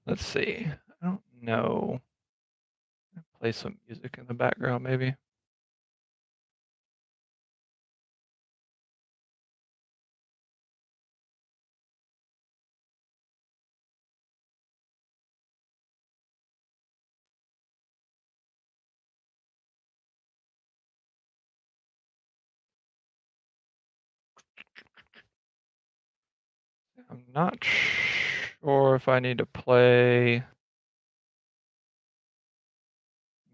Let's see. I don't know. Play some music in the background, maybe. I'm not sure if I need to play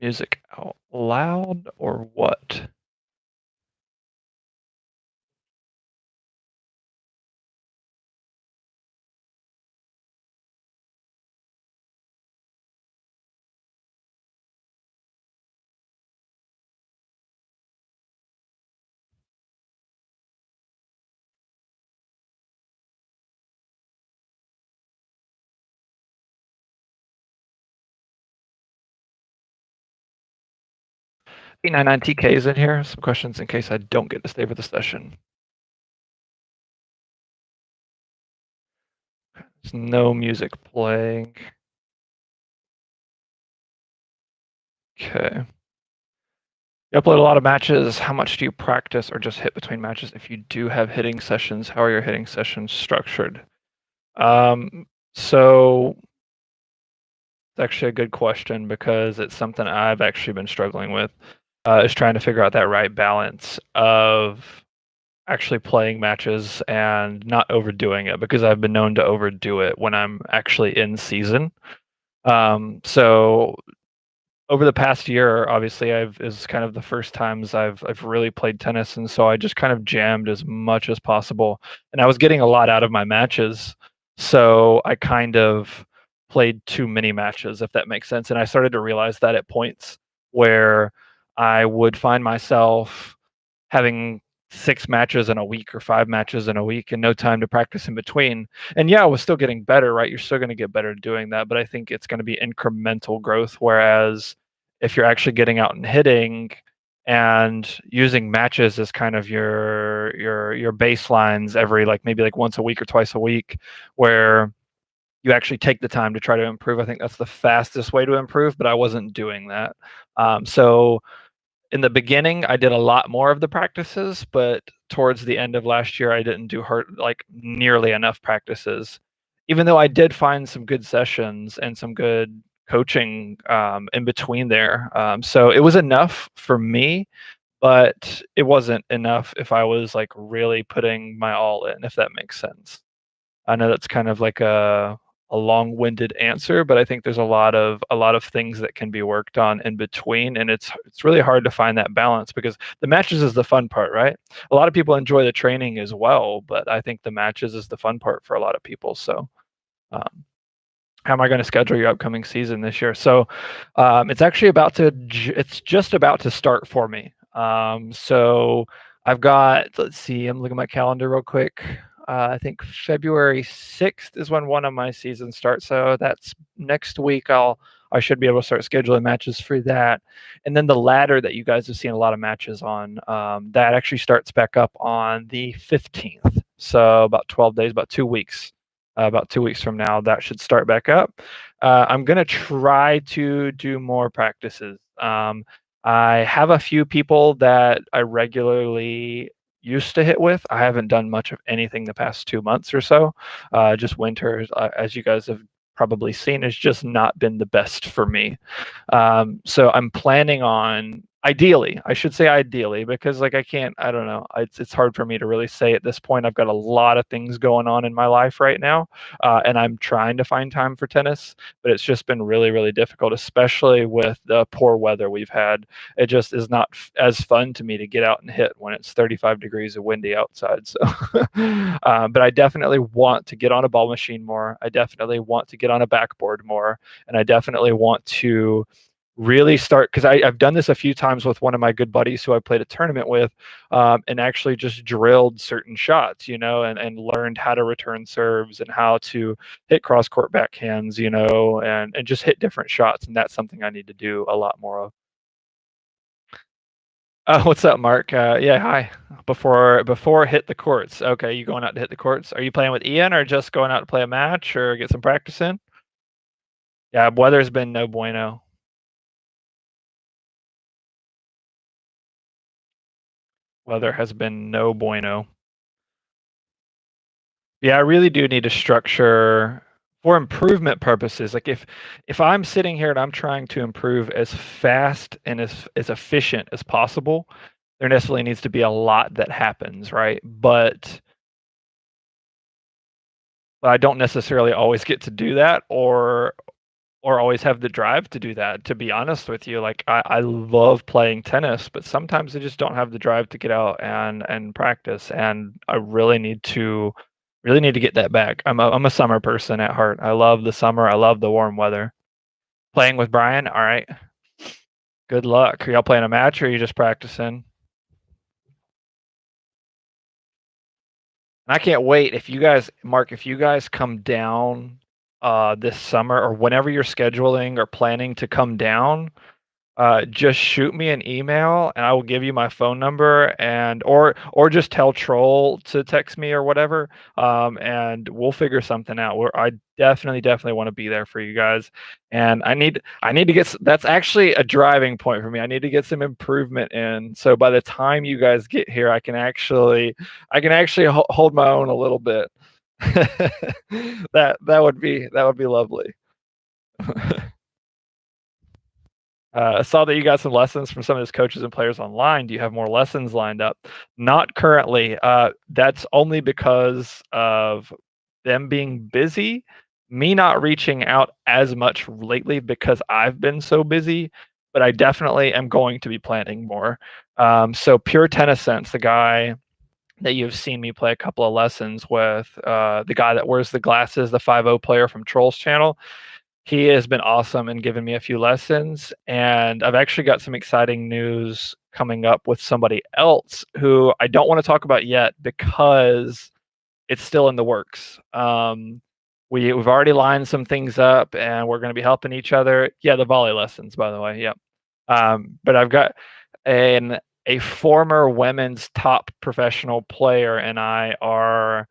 music out loud or what. P99 TK's in here. Some questions in case I don't get to stay for the session. There's no music playing. Okay. You upload a lot of matches. How much do you practice or just hit between matches? If you do have hitting sessions, how are your hitting sessions structured? So it's actually a good question because it's something I've actually been struggling with. Is trying to figure out that right balance of actually playing matches and not overdoing it, because I've been known to overdo it when I'm actually in season. So over the past year, obviously, is kind of the first times I've really played tennis, and so I just kind of jammed as much as possible, and I was getting a lot out of my matches, so I kind of played too many matches, if that makes sense, and I started to realize that at points where I would find myself having 6 matches in a week or 5 matches in a week and no time to practice in between. And yeah, I was still getting better, right? You're still gonna get better at doing that, but I think it's gonna be incremental growth, whereas if you're actually getting out and hitting and using matches as kind of your baselines every, like, maybe, like, once a week or twice a week, where you actually take the time to try to improve, I think that's the fastest way to improve, but I wasn't doing that. So in the beginning, I did a lot more of the practices, but towards the end of last year, I didn't do like nearly enough practices. Even though I did find some good sessions and some good coaching in between there. So it was enough for me, but it wasn't enough if I was like really putting my all in, if that makes sense. I know that's kind of like a long-winded answer, but I think there's a lot of things that can be worked on in between, and it's really hard to find that balance because the matches is the fun part, right? A lot of people enjoy the training as well, but I think the matches is the fun part for a lot of people. So, um, how am I going to schedule your upcoming season this year? So, it's actually it's just about to start for me. So I've got, let's see, I'm looking at my calendar real quick. I think February 6th is when one of my seasons starts. So that's next week. I should be able to start scheduling matches for that. And then the ladder that you guys have seen a lot of matches on, that actually starts back up on the 15th. So about 12 days, about 2 weeks from now, that should start back up. I'm going to try to do more practices. I have a few people that I regularly used to hit with. I haven't done much of anything the past 2 months or so. Just winter, as you guys have probably seen, has just not been the best for me. So I'm planning on, ideally, I should say ideally, because like I don't know, it's hard for me to really say at this point. I've got a lot of things going on in my life right now, and I'm trying to find time for tennis, but it's just been really, really difficult, especially with the poor weather we've had. It just is not as fun to me to get out and hit when it's 35 degrees and windy outside. So, but I definitely want to get on a ball machine more. I definitely want to get on a backboard more, and I definitely want to really start, because I've done this a few times with one of my good buddies who I played a tournament with, and actually just drilled certain shots, and learned how to return serves and how to hit cross court backhands, and just hit different shots. And that's something I need to do a lot more of. What's up, Mark? Yeah, hi. Before hit the courts. Okay, you going out to hit the courts? Are you playing with Ian or just going out to play a match or get some practice in? Yeah, weather's been no bueno. Weather has been no bueno. Yeah, I really do need to structure for improvement purposes. Like if I'm sitting here and I'm trying to improve as fast and as efficient as possible, there necessarily needs to be a lot that happens, right? But I don't necessarily always get to do that or always have the drive to do that, to be honest with you. Like I love playing tennis, but sometimes I just don't have the drive to get out and practice. And I really need to get that back. I'm a summer person at heart. I love the summer. I love the warm weather. Playing with Brian, all right. Good luck. Are y'all playing a match or are you just practicing? And I can't wait if you guys, Mark, if you guys come down this summer or whenever you're scheduling or planning to come down, just shoot me an email and I will give you my phone number and or just tell Troll to text me or whatever. And we'll figure something out. Where I definitely want to be there for you guys. And I need to get that's actually a driving point for me. I need to get some improvement in. So by the time you guys get here, I can actually hold my own a little bit. That would be lovely. I saw that you got some lessons from some of those coaches and players online. Do you have more lessons lined up? Not currently. That's only because of them being busy, me not reaching out as much lately because I've been so busy, but I definitely am going to be planning more. So Pure Tennis Sense, the guy that you've seen me play a couple of lessons with, the guy that wears the glasses, the 5-0 player from Troll's channel, he has been awesome and given me a few lessons, and I've actually got some exciting news coming up with somebody else who I don't wanna talk about yet because it's still in the works. We've already lined some things up, and we're gonna be helping each other. Yeah, the volley lessons, by the way, yep. But I've got an a former women's top professional player and I are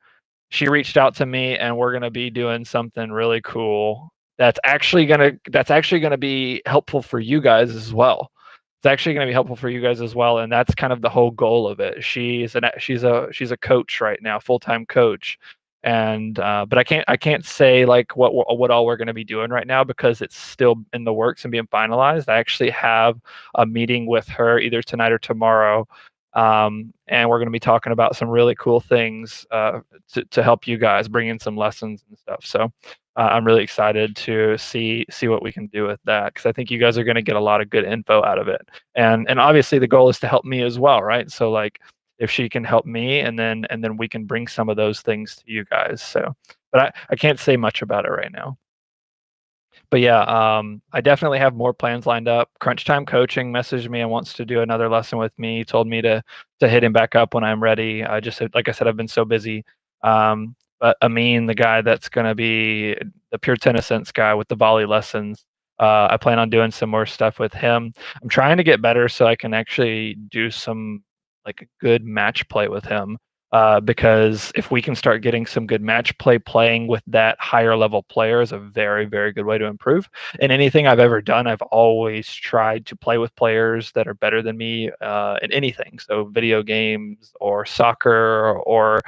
she reached out to me and we're gonna be doing something really cool that's actually gonna be helpful for you guys as well. It's actually gonna be helpful for you guys as well, and that's kind of the whole goal of it. She's a coach right now, full-time coach, and but I can't say like what all we're gonna be doing right now because it's still in the works and being finalized. I actually have a meeting with her either tonight or tomorrow, and we're gonna be talking about some really cool things to help you guys bring in some lessons and stuff. So I'm really excited to see what we can do with that because I think you guys are going to get a lot of good info out of it. And obviously the goal is to help me as well, right? So like if she can help me and then we can bring some of those things to you guys. So but I can't say much about it right now. But yeah, I definitely have more plans lined up. Crunch Time Coaching messaged me and wants to do another lesson with me. Told me to hit him back up when I'm ready. I just like I said, I've been so busy. But Amin, the guy that's going to be the Pure Tennis Sense guy with the volley lessons, I plan on doing some more stuff with him. I'm trying to get better so I can actually do some like good match play with him. Because if we can start getting some good match play playing with that higher level player is a very good way to improve. In anything I've ever done, I've always tried to play with players that are better than me in anything. So video games or soccer or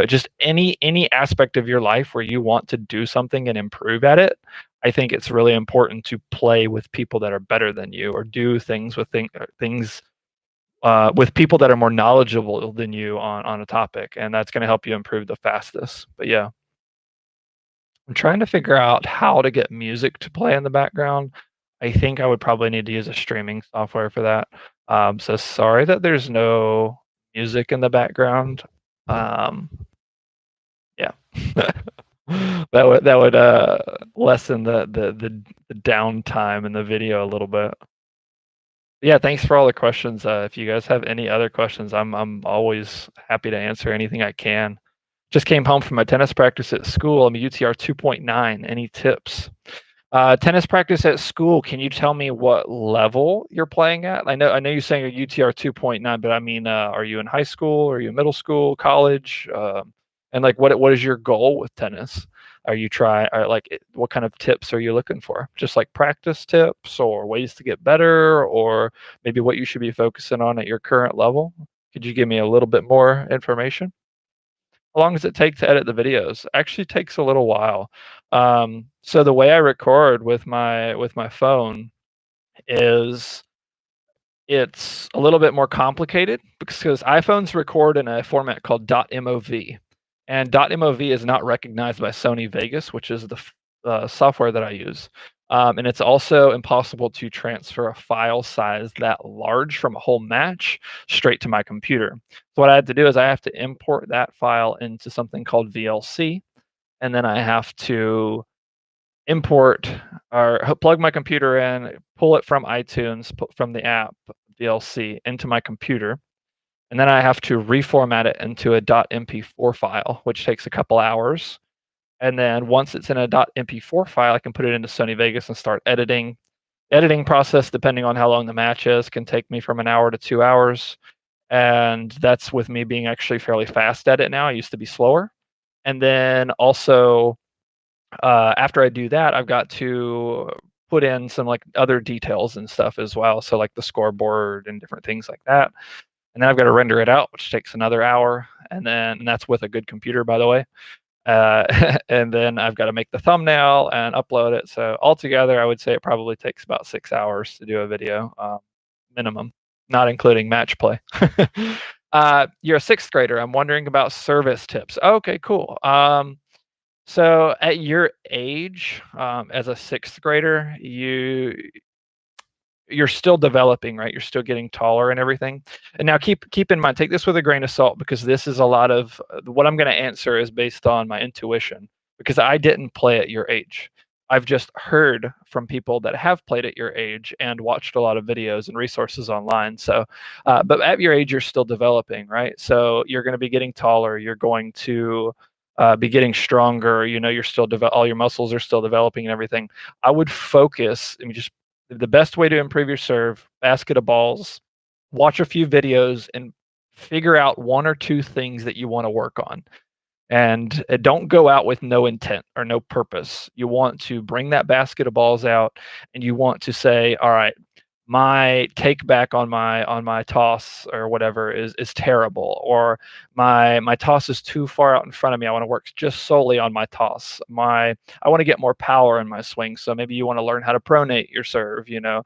just any aspect of your life where you want to do something and improve at it. I think it's really important to play with people that are better than you or do things with things with people that are more knowledgeable than you on a topic, and that's going to help you improve the fastest. But yeah, I'm trying to figure out how to get music to play in the background. I think I would probably need to use a streaming software for that. So sorry that there's no music in the background. Um, yeah. That would lessen the downtime in the video a little bit. Yeah, thanks for all the questions. If you guys have any other questions, I'm always happy to answer anything I can. Just came home from a tennis practice at school. I'm a UTR 2.9. Any tips? Tennis practice at school. Can you tell me what level you're playing at? I know you're saying a UTR 2.9, but I mean, are you in high school? Are you in middle school, college? And like, what is your goal with tennis? Are you try or like what kind of tips are you looking for? Just like practice tips or ways to get better or maybe what you should be focusing on at your current level? Could you give me a little bit more information? How long does it take to edit the videos? Actually takes a little while. So the way I record with my phone is it's a little bit more complicated because iPhones record in a format called .mov, and .mov is not recognized by Sony Vegas, which is the software that I use. And it's also impossible to transfer a file size that large from a whole match straight to my computer. So what I had to do is I have to import that file into something called VLC, and then I have to import or plug my computer in, pull it from iTunes, from the app VLC into my computer, and then I have to reformat it into a .mp4 file, which takes a couple hours. And then once it's in a .mp4 file, I can put it into Sony Vegas and start editing. Editing process, depending on how long the match is, can take me from an hour to 2 hours. And that's with me being actually fairly fast at it now. I used to be slower. And then also after I do that, I've got to put in some like other details and stuff as well. So like the scoreboard and different things like that. And then I've got to render it out, which takes another hour. And that's with a good computer, by the way. And then I've got to make the thumbnail and upload it. So altogether, I would say it probably takes about 6 hours to do a video, minimum, not including match play. You're a sixth grader. I'm wondering about service tips. Okay, cool. So at your age, as a sixth grader, you're still developing, right? You're still getting taller and everything. And now keep in mind, take this with a grain of salt because this is a lot of what I'm going to answer is based on my intuition because I didn't play at your age. I've just heard from people that have played at your age and watched a lot of videos and resources online. So, but at your age, you're still developing, right? So you're going to be getting taller. You're going to be getting stronger. You know, you're still all your muscles are still developing and everything. I would focus. I mean, just the best way to improve your serve, basket of balls, watch a few videos and figure out one or two things that you want to work on. And don't go out with no intent or no purpose. You want to bring that basket of balls out and you want to say, all right, my take back on my toss or whatever is terrible, or my toss is too far out in front of me. I want to work just solely on my toss. I want to get more power in my swing. So maybe you want to learn how to pronate your serve. You know,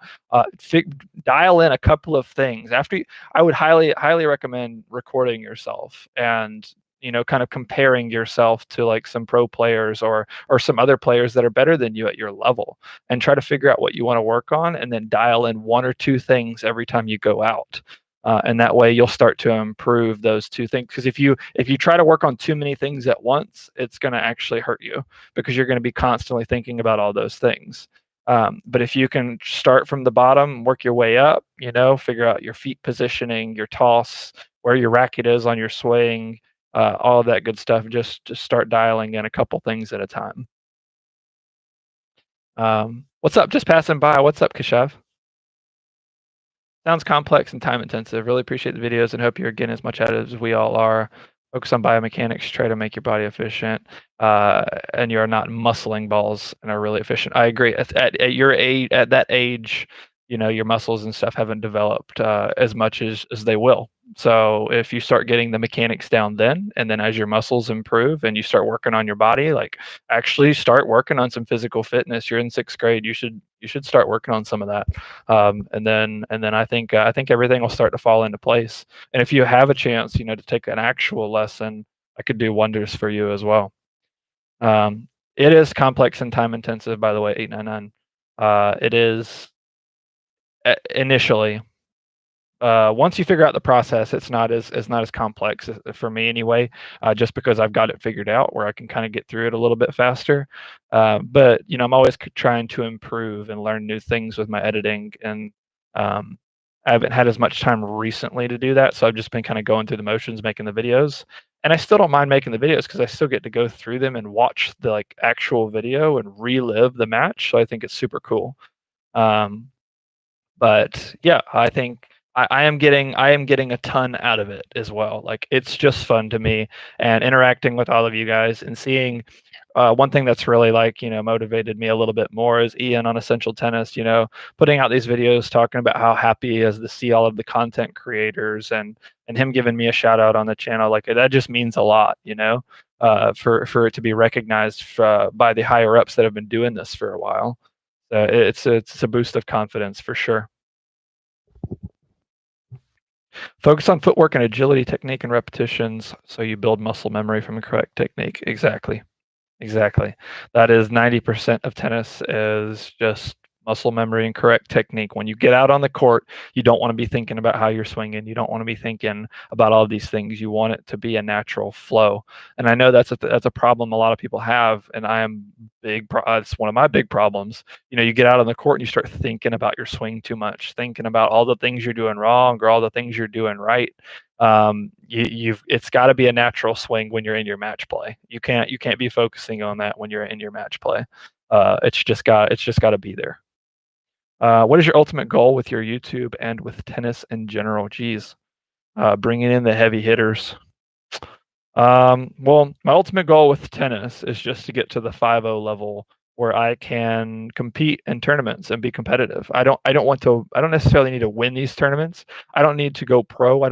dial in a couple of things. I would highly recommend recording yourself and kind of comparing yourself to like some pro players or some other players that are better than you at your level, and try to figure out what you want to work on and then dial in one or two things every time you go out. And that way you'll start to improve those two things. Because if you try to work on too many things at once, it's going to actually hurt you because you're going to be constantly thinking about all those things. But if you can start from the bottom, work your way up, figure out your feet positioning, your toss, where your racket is on your swing, all of that good stuff. Just start dialing in a couple things at a time. What's up? Just passing by. What's up, Kashav? Sounds complex and time intensive. Really appreciate the videos and hope you're getting as much out of it as we all are. Focus on biomechanics, try to make your body efficient, and you are not muscling balls and are really efficient. I agree. At your age, at that age, your muscles and stuff haven't developed as much as they will. So if you start getting the mechanics down then, and then as your muscles improve and you start working on your body, like actually start working on some physical fitness. You're in sixth grade. You should start working on some of that. And then I think everything will start to fall into place. And if you have a chance, to take an actual lesson, I could do wonders for you as well. It is complex and time intensive, by the way, 899. It is initially. Once you figure out the process, it's not as complex for me anyway, just because I've got it figured out where I can kind of get through it a little bit faster. But I'm always trying to improve and learn new things with my editing, and I haven't had as much time recently to do that, so I've just been kind of going through the motions, making the videos. And I still don't mind making the videos because I still get to go through them and watch the like actual video and relive the match. So I think it's super cool. But yeah, I think I am getting a ton out of it as well. Like it's just fun to me, and interacting with all of you guys and seeing one thing that's really like, motivated me a little bit more is Ian on Essential Tennis, putting out these videos talking about how happy he is to see all of the content creators and him giving me a shout out on the channel. Like that just means a lot, for it to be recognized by the higher ups that have been doing this for a while. It's a boost of confidence for sure. Focus on footwork and agility, technique, and repetitions so you build muscle memory from the correct technique. Exactly. Exactly. That is 90% of tennis is just muscle memory and correct technique. When you get out on the court, you don't want to be thinking about how you're swinging. You don't want to be thinking about all of these things. You want it to be a natural flow. And I know that's a problem a lot of people have, and I am it's one of my big problems. You get out on the court and you start thinking about your swing too much, thinking about all the things you're doing wrong or all the things you're doing right. It's got to be a natural swing when you're in your match play. You can't be focusing on that when you're in your match play. It's just got to be there. What is your ultimate goal with your YouTube and with tennis in general? Geez, bringing in the heavy hitters. Well, my ultimate goal with tennis is just to get to the 5.0 level where I can compete in tournaments and be competitive. I don't necessarily need to win these tournaments. I don't need to go pro. I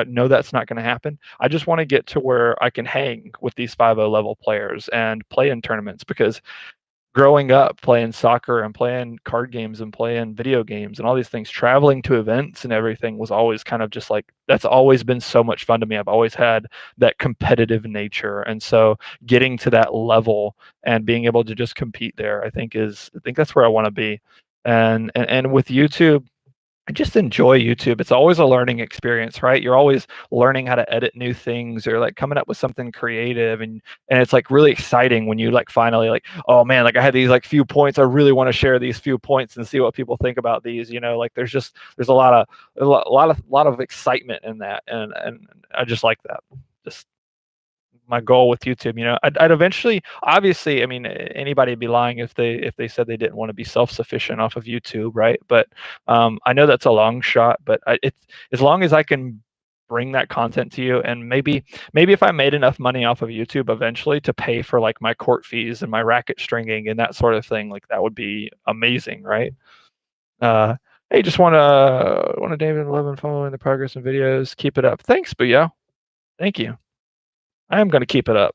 know that's not going to happen. I just want to get to where I can hang with these 5.0 level players and play in tournaments, because growing up playing soccer and playing card games and playing video games and all these things, traveling to events and everything was always kind of just like, that's always been so much fun to me. I've always had that competitive nature. And so getting to that level and being able to just compete there, I think that's where I want to be. And with YouTube, I just enjoy YouTube. It's always a learning experience, right? You're always learning how to edit new things or like coming up with something creative, and it's like really exciting when you like finally like, oh man, like I had these like few points. I really want to share these few points and see what people think about these. Like there's a lot of excitement in that, and I just like that. Just my goal with YouTube. I'd eventually, obviously, I mean, anybody would be lying if they said they didn't want to be self-sufficient off of YouTube, right? But I know that's a long shot, but it's as long as I can bring that content to you, and maybe if I made enough money off of YouTube eventually to pay for like my court fees and my racket stringing and that sort of thing, like that would be amazing, right? Uh, hey, just want to David 11 following the progress and videos. Keep it up. Thanks, Booyah. Thank you. I am going to keep it up.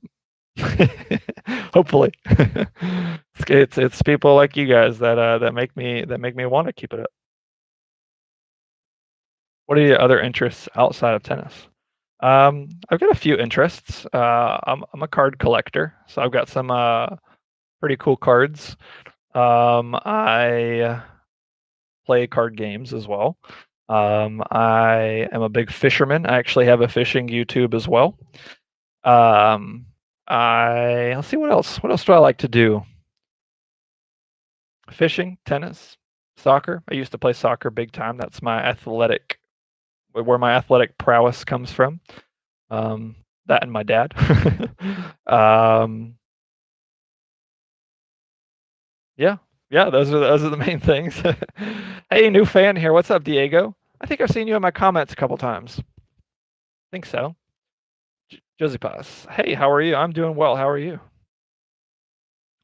Hopefully. It's people like you guys that make me want to keep it up. What are your other interests outside of tennis? I've got a few interests. I'm a card collector, so I've got some pretty cool cards. I play card games as well. I am a big fisherman. I actually have a fishing YouTube as well. Let's see what else. What else do I like to do? Fishing, tennis, soccer. I used to play soccer big time. That's where my athletic prowess comes from. That and my dad. Yeah, yeah. Those are the main things. Hey, new fan here. What's up, Diego? I think I've seen you in my comments a couple times. Think so. Josipas. Hey, how are you? I'm doing well. How are you?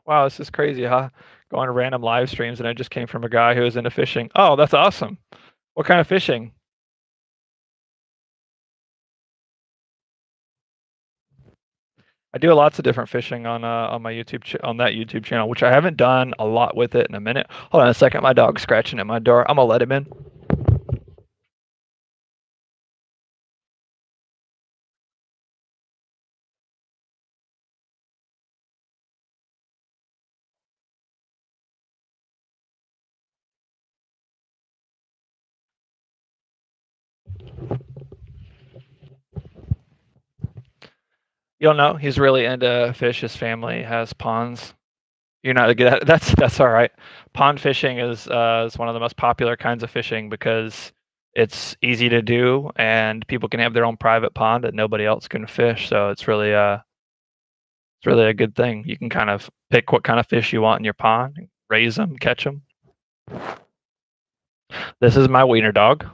Wow, this is crazy, huh? Going to random live streams, and it just came from a guy who was into fishing. Oh, that's awesome. What kind of fishing? I do lots of different fishing on my on that YouTube channel, which I haven't done a lot with it in a minute. Hold on a second, my dog's scratching at my door. I'm gonna let him in. You don't know, he's really into fish. His family has ponds. You're not good at that's all right. Pond fishing is one of the most popular kinds of fishing because it's easy to do and people can have their own private pond that nobody else can fish. So it's really a good thing. You can kind of pick what kind of fish you want in your pond, raise them, catch them. This is my wiener dog.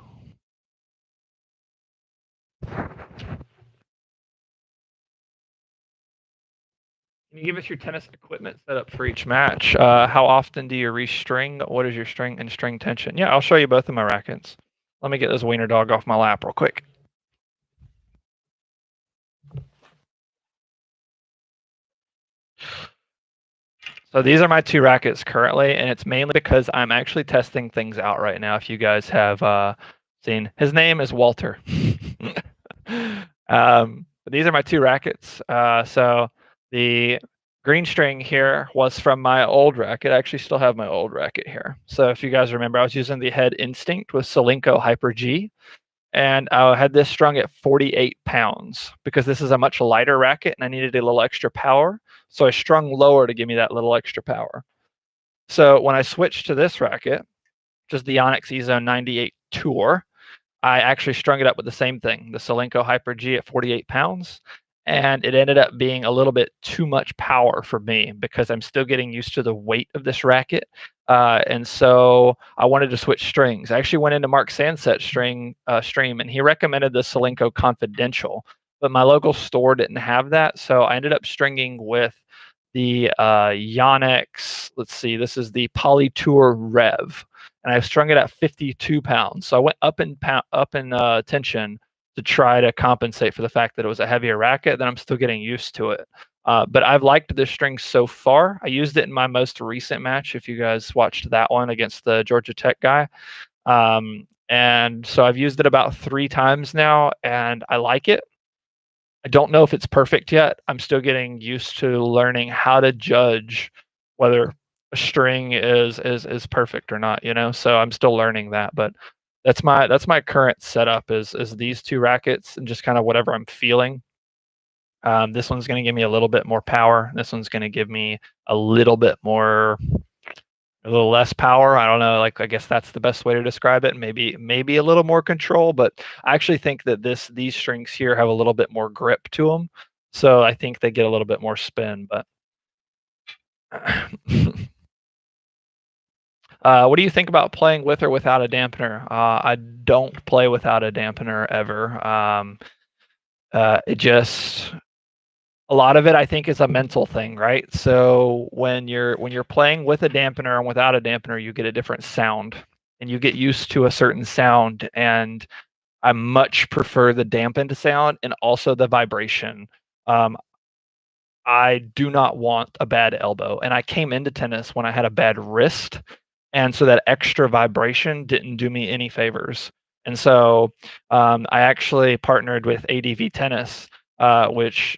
Can you give us your tennis equipment setup for each match? How often do you restring? What is your string and string tension? Yeah, I'll show you both of my rackets. Let me get this wiener dog off my lap real quick. So these are my two rackets currently, and it's mainly because I'm actually testing things out right now. If you guys have seen, his name is Walter. But these are my two rackets. So the green string here was from my old racket. I actually still have my old racket here. So if you guys remember, I was using the Head Instinct with Solinco Hyper G, and I had this strung at 48 pounds because this is a much lighter racket and I needed a little extra power. So I strung lower to give me that little extra power. So when I switched to this racket, just the Onyx E-Zone 98 Tour, I actually strung it up with the same thing, the Solinco Hyper G at 48 pounds. And it ended up being a little bit too much power for me because I'm still getting used to the weight of this racket. And so I wanted to switch strings. I actually went into Mark Sandset's stream, and he recommended the Solinco Confidential, but my local store didn't have that. So I ended up stringing with the Yonex. Let's see, this is the Polytour Rev, and I strung it at 52 pounds. So I went up in tension to try to compensate for the fact that it was a heavier racket. Then I'm still getting used to it. But I've liked the string so far. I used it in my most recent match. If you guys watched that one against the Georgia Tech guy. And so I've used it about 3 times now, and I like it. I don't know if it's perfect yet. I'm still getting used to learning how to judge whether a string is perfect or not, you know? So I'm still learning that, but that's my current setup is these two rackets and just kind of whatever I'm feeling. This one's going to give me a little bit more power. This one's going to give me a little bit more, a little less power. I don't know. Like, I guess that's the best way to describe it. Maybe a little more control, but I actually think that these strings here have a little bit more grip to them. So I think they get a little bit more spin, but what do you think about playing with or without a dampener? I don't play without a dampener ever. It just a lot of it I think is a mental thing, right? So when you're playing with a dampener and without a dampener, you get a different sound and you get used to a certain sound, and I much prefer the dampened sound and also the vibration. Um, I do not want a bad elbow, and I came into tennis when I had a bad wrist, and so that extra vibration didn't do me any favors. And so I actually partnered with ADV Tennis, which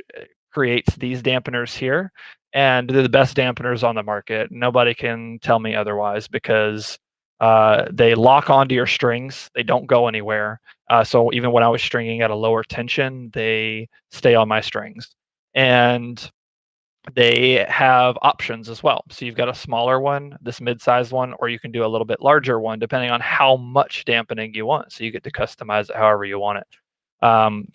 creates these dampeners here, and they're the best dampeners on the market. Nobody can tell me otherwise because they lock onto your strings. They don't go anywhere. So even when I was stringing at a lower tension, they stay on my strings. And they have options as well. So you've got a smaller one, this mid-sized one, or you can do a little bit larger one depending on how much dampening you want. So you get to customize it however you want it.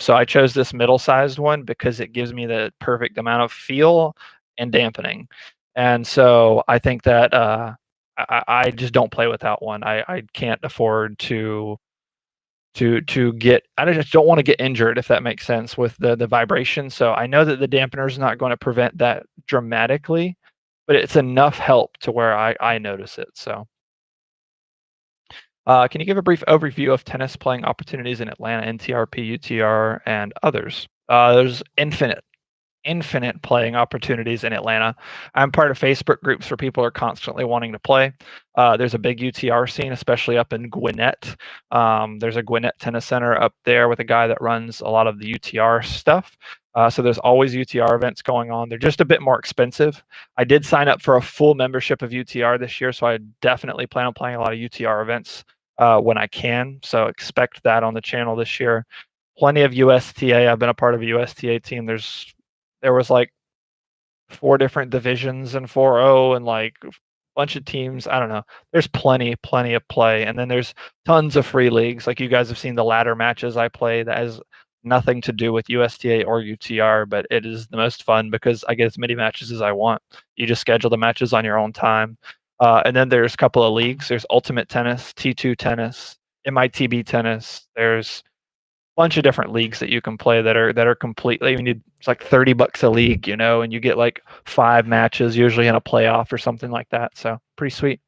So I chose this middle-sized one because it gives me the perfect amount of feel and dampening. And so I think that I just don't play without one. I can't afford to get, I just don't want to get injured, if that makes sense, with the vibration. So I know that the dampener is not going to prevent that dramatically, but it's enough help to where I notice it. So can you give a brief overview of tennis playing opportunities in Atlanta, NTRP, UTR, and others? There's infinite playing opportunities in Atlanta. I'm part of Facebook groups where people are constantly wanting to play. There's a big UTR scene, especially up in Gwinnett. There's a Gwinnett Tennis Center up there with a guy that runs a lot of the UTR stuff. So there's always UTR events going on. They're just a bit more expensive. I did sign up for a full membership of UTR this year, so I definitely plan on playing a lot of UTR events when I can. So expect that on the channel this year. Plenty of USTA. I've been a part of a USTA team. There was like 4 different divisions in 4-0 and like a bunch of teams. I don't know. There's plenty of play. And then there's tons of free leagues. Like you guys have seen the ladder matches I play. That has nothing to do with USTA or UTR, but it is the most fun because I get as many matches as I want. You just schedule the matches on your own time. And then there's a couple of leagues. There's Ultimate Tennis, T2 Tennis, MITB Tennis. There's bunch of different leagues that you can play that are completely. You need it's like $30 a league, and you get like 5 matches usually in a playoff or something like that. So pretty sweet.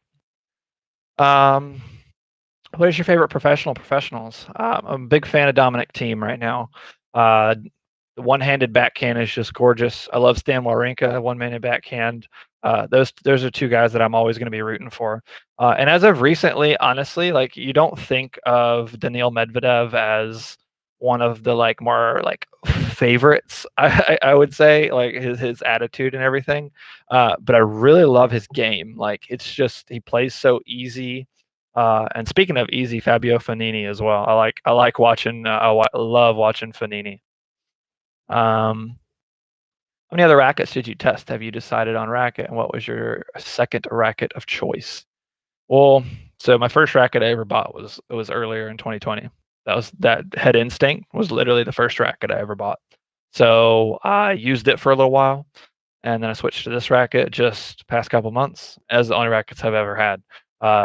What is your favorite professionals? I'm a big fan of Dominic Thiem right now. The one-handed backhand is just gorgeous. I love Stan Wawrinka, one-handed backhand. Those are 2 guys that I'm always going to be rooting for. And as of recently, honestly, like you don't think of Daniil Medvedev as one of the like more like favorites. I would say like his attitude and everything. But I really love his game. Like it's just he plays so easy. And speaking of easy, Fabio Fognini as well. I like watching. Love watching Fognini. How many other rackets did you test? Have you decided on racket, and what was your second racket of choice? Well, so my first racket I ever bought was earlier in 2020. That Head Instinct was literally the first racket I ever bought. So I used it for a little while, and then I switched to this racket just past couple months as the only rackets I've ever had.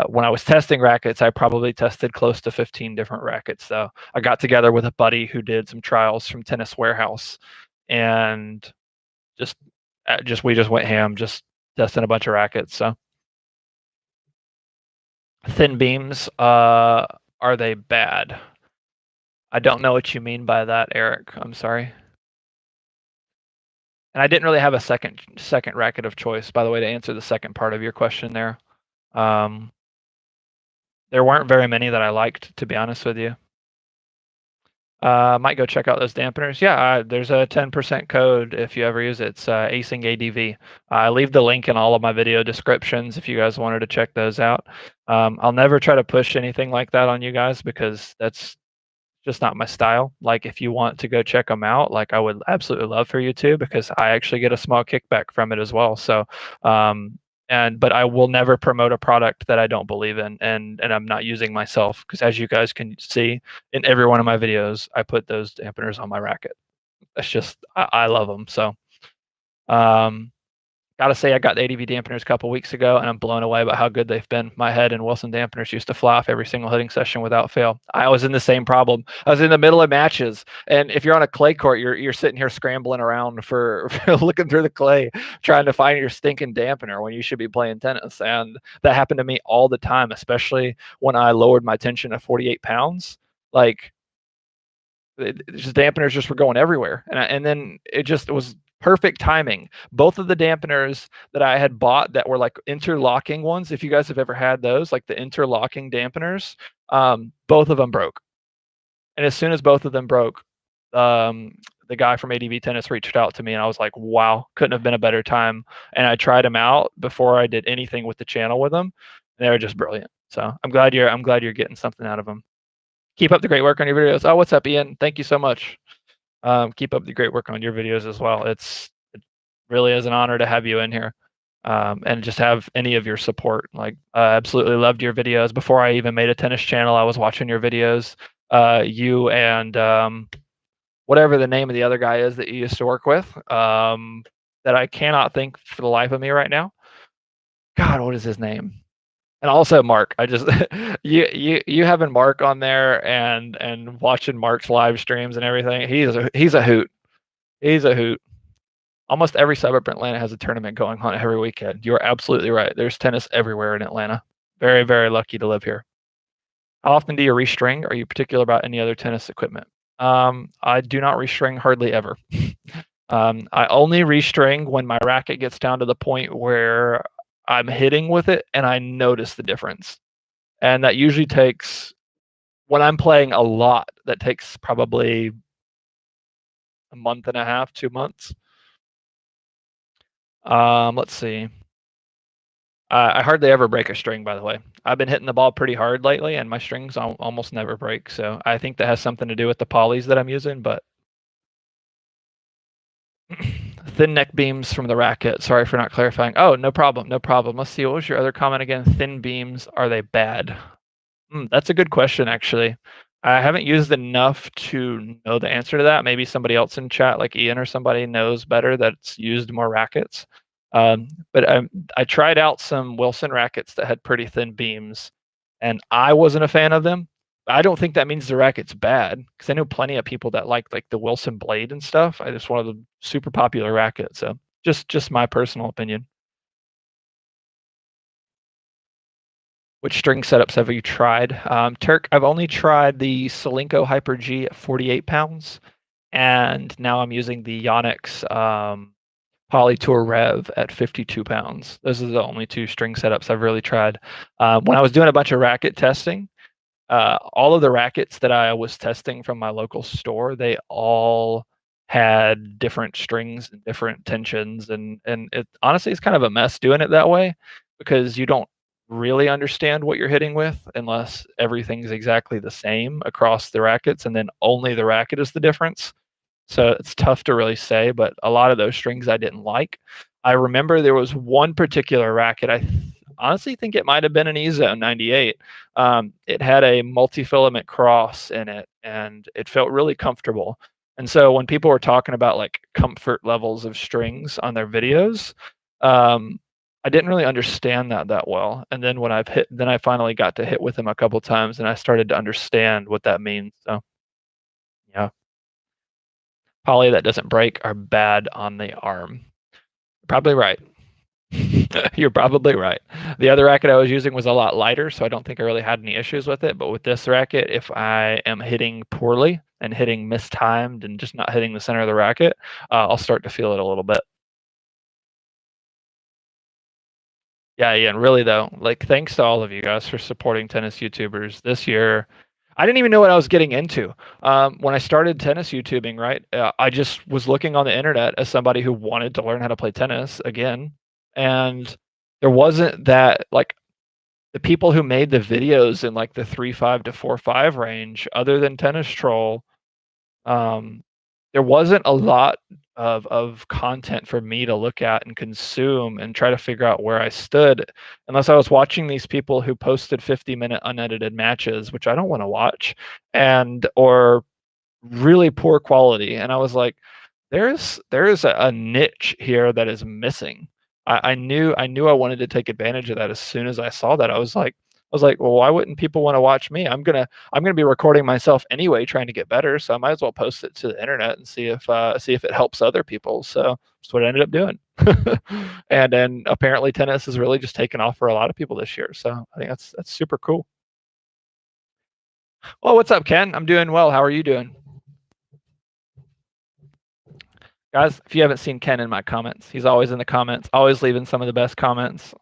When I was testing rackets, I probably tested close to 15 different rackets. So I got together with a buddy who did some trials from Tennis Warehouse, and just we just went ham, just testing a bunch of rackets. So thin beams, are they bad? I don't know what you mean by that, Eric. I'm sorry. And I didn't really have a second racket of choice, by the way, to answer the second part of your question there. There weren't very many that I liked, to be honest with you. Might go check out those dampeners. Yeah, there's a 10% code if you ever use it. It's Acing ADV. I leave the link in all of my video descriptions if you guys wanted to check those out. I'll never try to push anything like that on you guys because that's just not my style. Like if you want to go check them out, like I would absolutely love for you to, because I actually get a small kickback from it as well. So, but I will never promote a product that I don't believe in and I'm not using myself, because as you guys can see in every one of my videos, I put those dampeners on my racket. That's just I love them. So, gotta say, I got the ADV dampeners a couple weeks ago, and I'm blown away by how good they've been. My Head and Wilson dampeners used to fly off every single hitting session without fail. I was in the same problem. I was in the middle of matches, and if you're on a clay court, you're sitting here scrambling around for looking through the clay, trying to find your stinking dampener when you should be playing tennis. And that happened to me all the time, especially when I lowered my tension to 48 pounds. Like, just dampeners just were going everywhere, and then it was perfect timing. Both of the dampeners that I had bought that were like interlocking ones, if you guys have ever had those, like the interlocking dampeners, both of them broke. And as soon as both of them broke, the guy from ADV Tennis reached out to me, and I was like, wow, couldn't have been a better time. And I tried them out before I did anything with the channel with them, and they were just brilliant. So I'm glad you're getting something out of them. Keep up the great work on your videos. Oh, what's up, Ian? Thank you so much. Keep up the great work on your videos as well. It really is an honor to have you in here, and just have any of your support. Like, I absolutely loved your videos. Before I even made a tennis channel, I was watching your videos. You and whatever the name of the other guy is that you used to work with, that I cannot think for the life of me right now. God, what is his name? And also Mark. I just you having Mark on there and watching Mark's live streams and everything. He's a hoot. He's a hoot. Almost every suburb in Atlanta has a tournament going on every weekend. You're absolutely right. There's tennis everywhere in Atlanta. Very, very lucky to live here. How often do you restring? Are you particular about any other tennis equipment? I do not restring hardly ever. I only restring when my racket gets down to the point where I'm hitting with it and I notice the difference. And that usually takes, when I'm playing a lot, that takes probably a month and a half, 2 months. Let's see. I hardly ever break a string, by the way. I've been hitting the ball pretty hard lately, and my strings almost never break. So I think that has something to do with the polys that I'm using, but thin neck beams from the racket. Sorry for not clarifying. Oh, no problem. No problem. Let's see. What was your other comment again? Thin beams, are they bad? That's a good question, actually. I haven't used enough to know the answer to that. Maybe somebody else in chat, like Ian or somebody, knows better, that's used more rackets. But I tried out some Wilson rackets that had pretty thin beams, and I wasn't a fan of them. I don't think that means the racket's bad, because I know plenty of people that like the Wilson Blade and stuff. It's one of the super popular rackets. So just my personal opinion. Which string setups have you tried? Turk, I've only tried the Solinco Hyper G at 48 pounds, and now I'm using the Yonex Polytour Rev at 52 pounds. Those are the only two string setups I've really tried. When I was doing a bunch of racket testing, all of the rackets that I was testing from my local store, they all had different strings and different tensions, and it honestly it's kind of a mess doing it that way, because you don't really understand what you're hitting with unless everything's exactly the same across the rackets, and then only the racket is the difference. So it's tough to really say, but a lot of those strings I didn't like. I remember there was one particular racket, honestly think it might have been an E-Zone 98. It had a multi-filament cross in it, and it felt really comfortable. And so when people were talking about like comfort levels of strings on their videos, I didn't really understand that well. And then when I finally got to hit with them a couple times, and I started to understand what that means. So yeah, poly that doesn't break are bad on the arm. Probably right. You're probably right. The other racket I was using was a lot lighter, so I don't think I really had any issues with it. But with this racket, if I am hitting poorly and hitting mistimed and just not hitting the center of the racket, I'll start to feel it a little bit. Yeah, and really though, like thanks to all of you guys for supporting tennis YouTubers this year. I didn't even know what I was getting into. When I started tennis YouTubing, right? I just was looking on the internet as somebody who wanted to learn how to play tennis again, and there wasn't that like the people who made the videos in like the 3.5 to 4.5 range, other than Tennis Troll, um, there wasn't a lot of content for me to look at and consume and try to figure out where I stood, unless I was watching these people who posted 50-minute unedited matches, which I don't want to watch, and or really poor quality. And I was like, there is a niche here that is missing. I knew I wanted to take advantage of that as soon as I saw that. I was like, well, why wouldn't people want to watch me? I'm gonna be recording myself anyway, trying to get better. So I might as well post it to the internet and see if it helps other people. So that's what I ended up doing. And then apparently tennis has really just taken off for a lot of people this year. So I think that's super cool. Well, what's up, Ken? I'm doing well. How are you doing? Guys, if you haven't seen Ken in my comments, he's always in the comments, always leaving some of the best comments.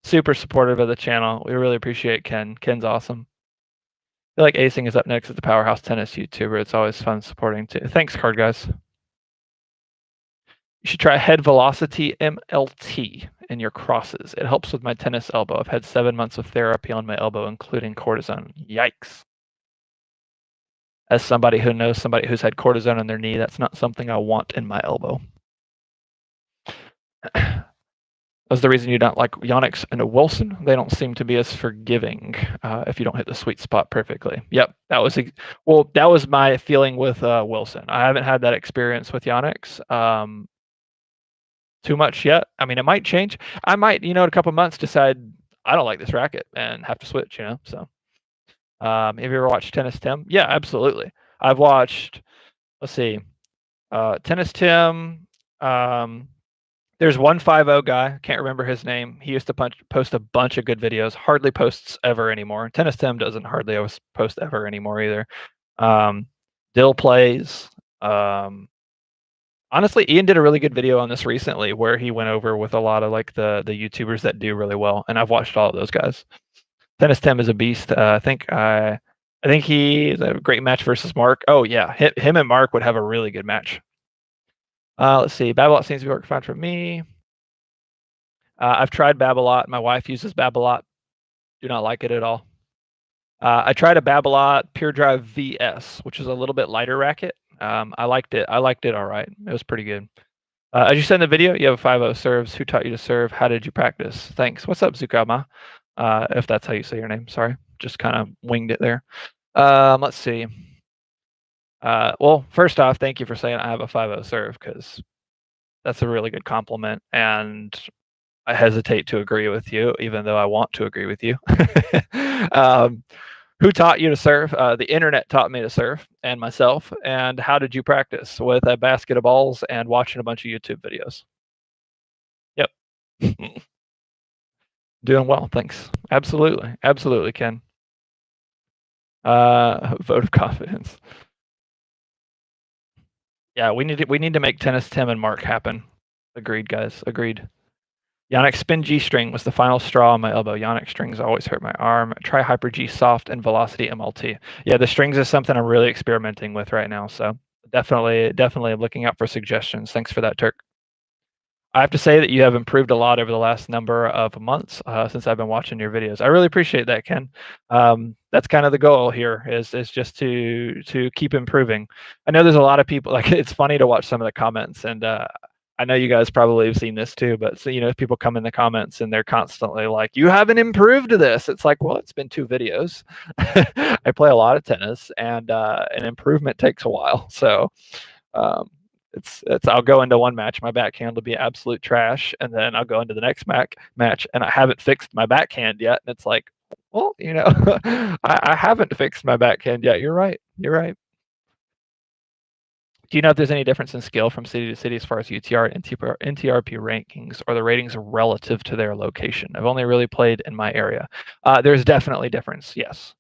Super supportive of the channel. We really appreciate Ken. Ken's awesome. I feel like Acing is up next as the Powerhouse Tennis YouTuber. It's always fun supporting too. Thanks, card guys. You should try Head Velocity MLT in your crosses. It helps with my tennis elbow. I've had 7 months of therapy on my elbow, including cortisone. Yikes. As somebody who knows somebody who's had cortisone in their knee, that's not something I want in my elbow. That's the reason you don't like Yonex and a Wilson. They don't seem to be as forgiving if you don't hit the sweet spot perfectly. Yep, that was my feeling with Wilson. I haven't had that experience with Yonex too much yet. I mean, it might change. I might, in a couple months, decide I don't like this racket and have to switch. So, have you ever watched Tennis Tim? Yeah, absolutely. I've watched. Let's see, Tennis Tim. There's 150 guy, can't remember his name. He used to post a bunch of good videos. Hardly posts ever anymore. Tennis Tim doesn't hardly always post ever anymore either. Dill plays. Honestly, Ian did a really good video on this recently where he went over with a lot of like the YouTubers that do really well, and I've watched all of those guys. Tennis Tim is a beast. I think he's a great match versus Mark. Oh yeah, him and Mark would have a really good match. Let's see. Babylot seems to be working fine for me. I've tried Babylot. My wife uses Babylot. Do not like it at all. I tried a Babylot Pure Drive VS, which is a little bit lighter racket. I liked it. All right. It was pretty good. As you said in the video, you have a 5.0 serves. Who taught you to serve? How did you practice? Thanks. What's up, Zukama? If that's how you say your name. Sorry. Just kind of winged it there. Let's see. Well, first off, thank you for saying I have a 5.0 serve, because that's a really good compliment, and I hesitate to agree with you, even though I want to agree with you. Who taught you to surf? The internet taught me to surf, and myself. And how did you practice? With a basket of balls and watching a bunch of YouTube videos. Yep. Doing well, thanks. Absolutely, absolutely, Ken. Vote of confidence. Yeah, we need to make Tennis Tim and Mark happen. Agreed, guys. Agreed. Yannick Spin G string was the final straw on my elbow. Yannick strings always hurt my arm. Try Hyper G soft and Velocity MLT. Yeah, the strings is something I'm really experimenting with right now. So definitely looking out for suggestions. Thanks for that, Turk. I have to say that you have improved a lot over the last number of months since I've been watching your videos. I really appreciate that, Ken. That's kind of the goal here is just to keep improving. I know there's a lot of people like it's funny to watch some of the comments, and I know you guys probably have seen this too. But so, people come in the comments and they're constantly like, "You haven't improved this." It's like, well, it's been 2 videos. I play a lot of tennis, and an improvement takes a while. So. Um, it's I'll go into one match, my backhand will be absolute trash, and then I'll go into the next match, and I haven't fixed my backhand yet, and it's like, well, I haven't fixed my backhand yet. You're right. You're right. Do you know if there's any difference in skill from city to city as far as UTR and NTRP rankings, or the ratings relative to their location? I've only really played in my area. There's definitely difference, yes.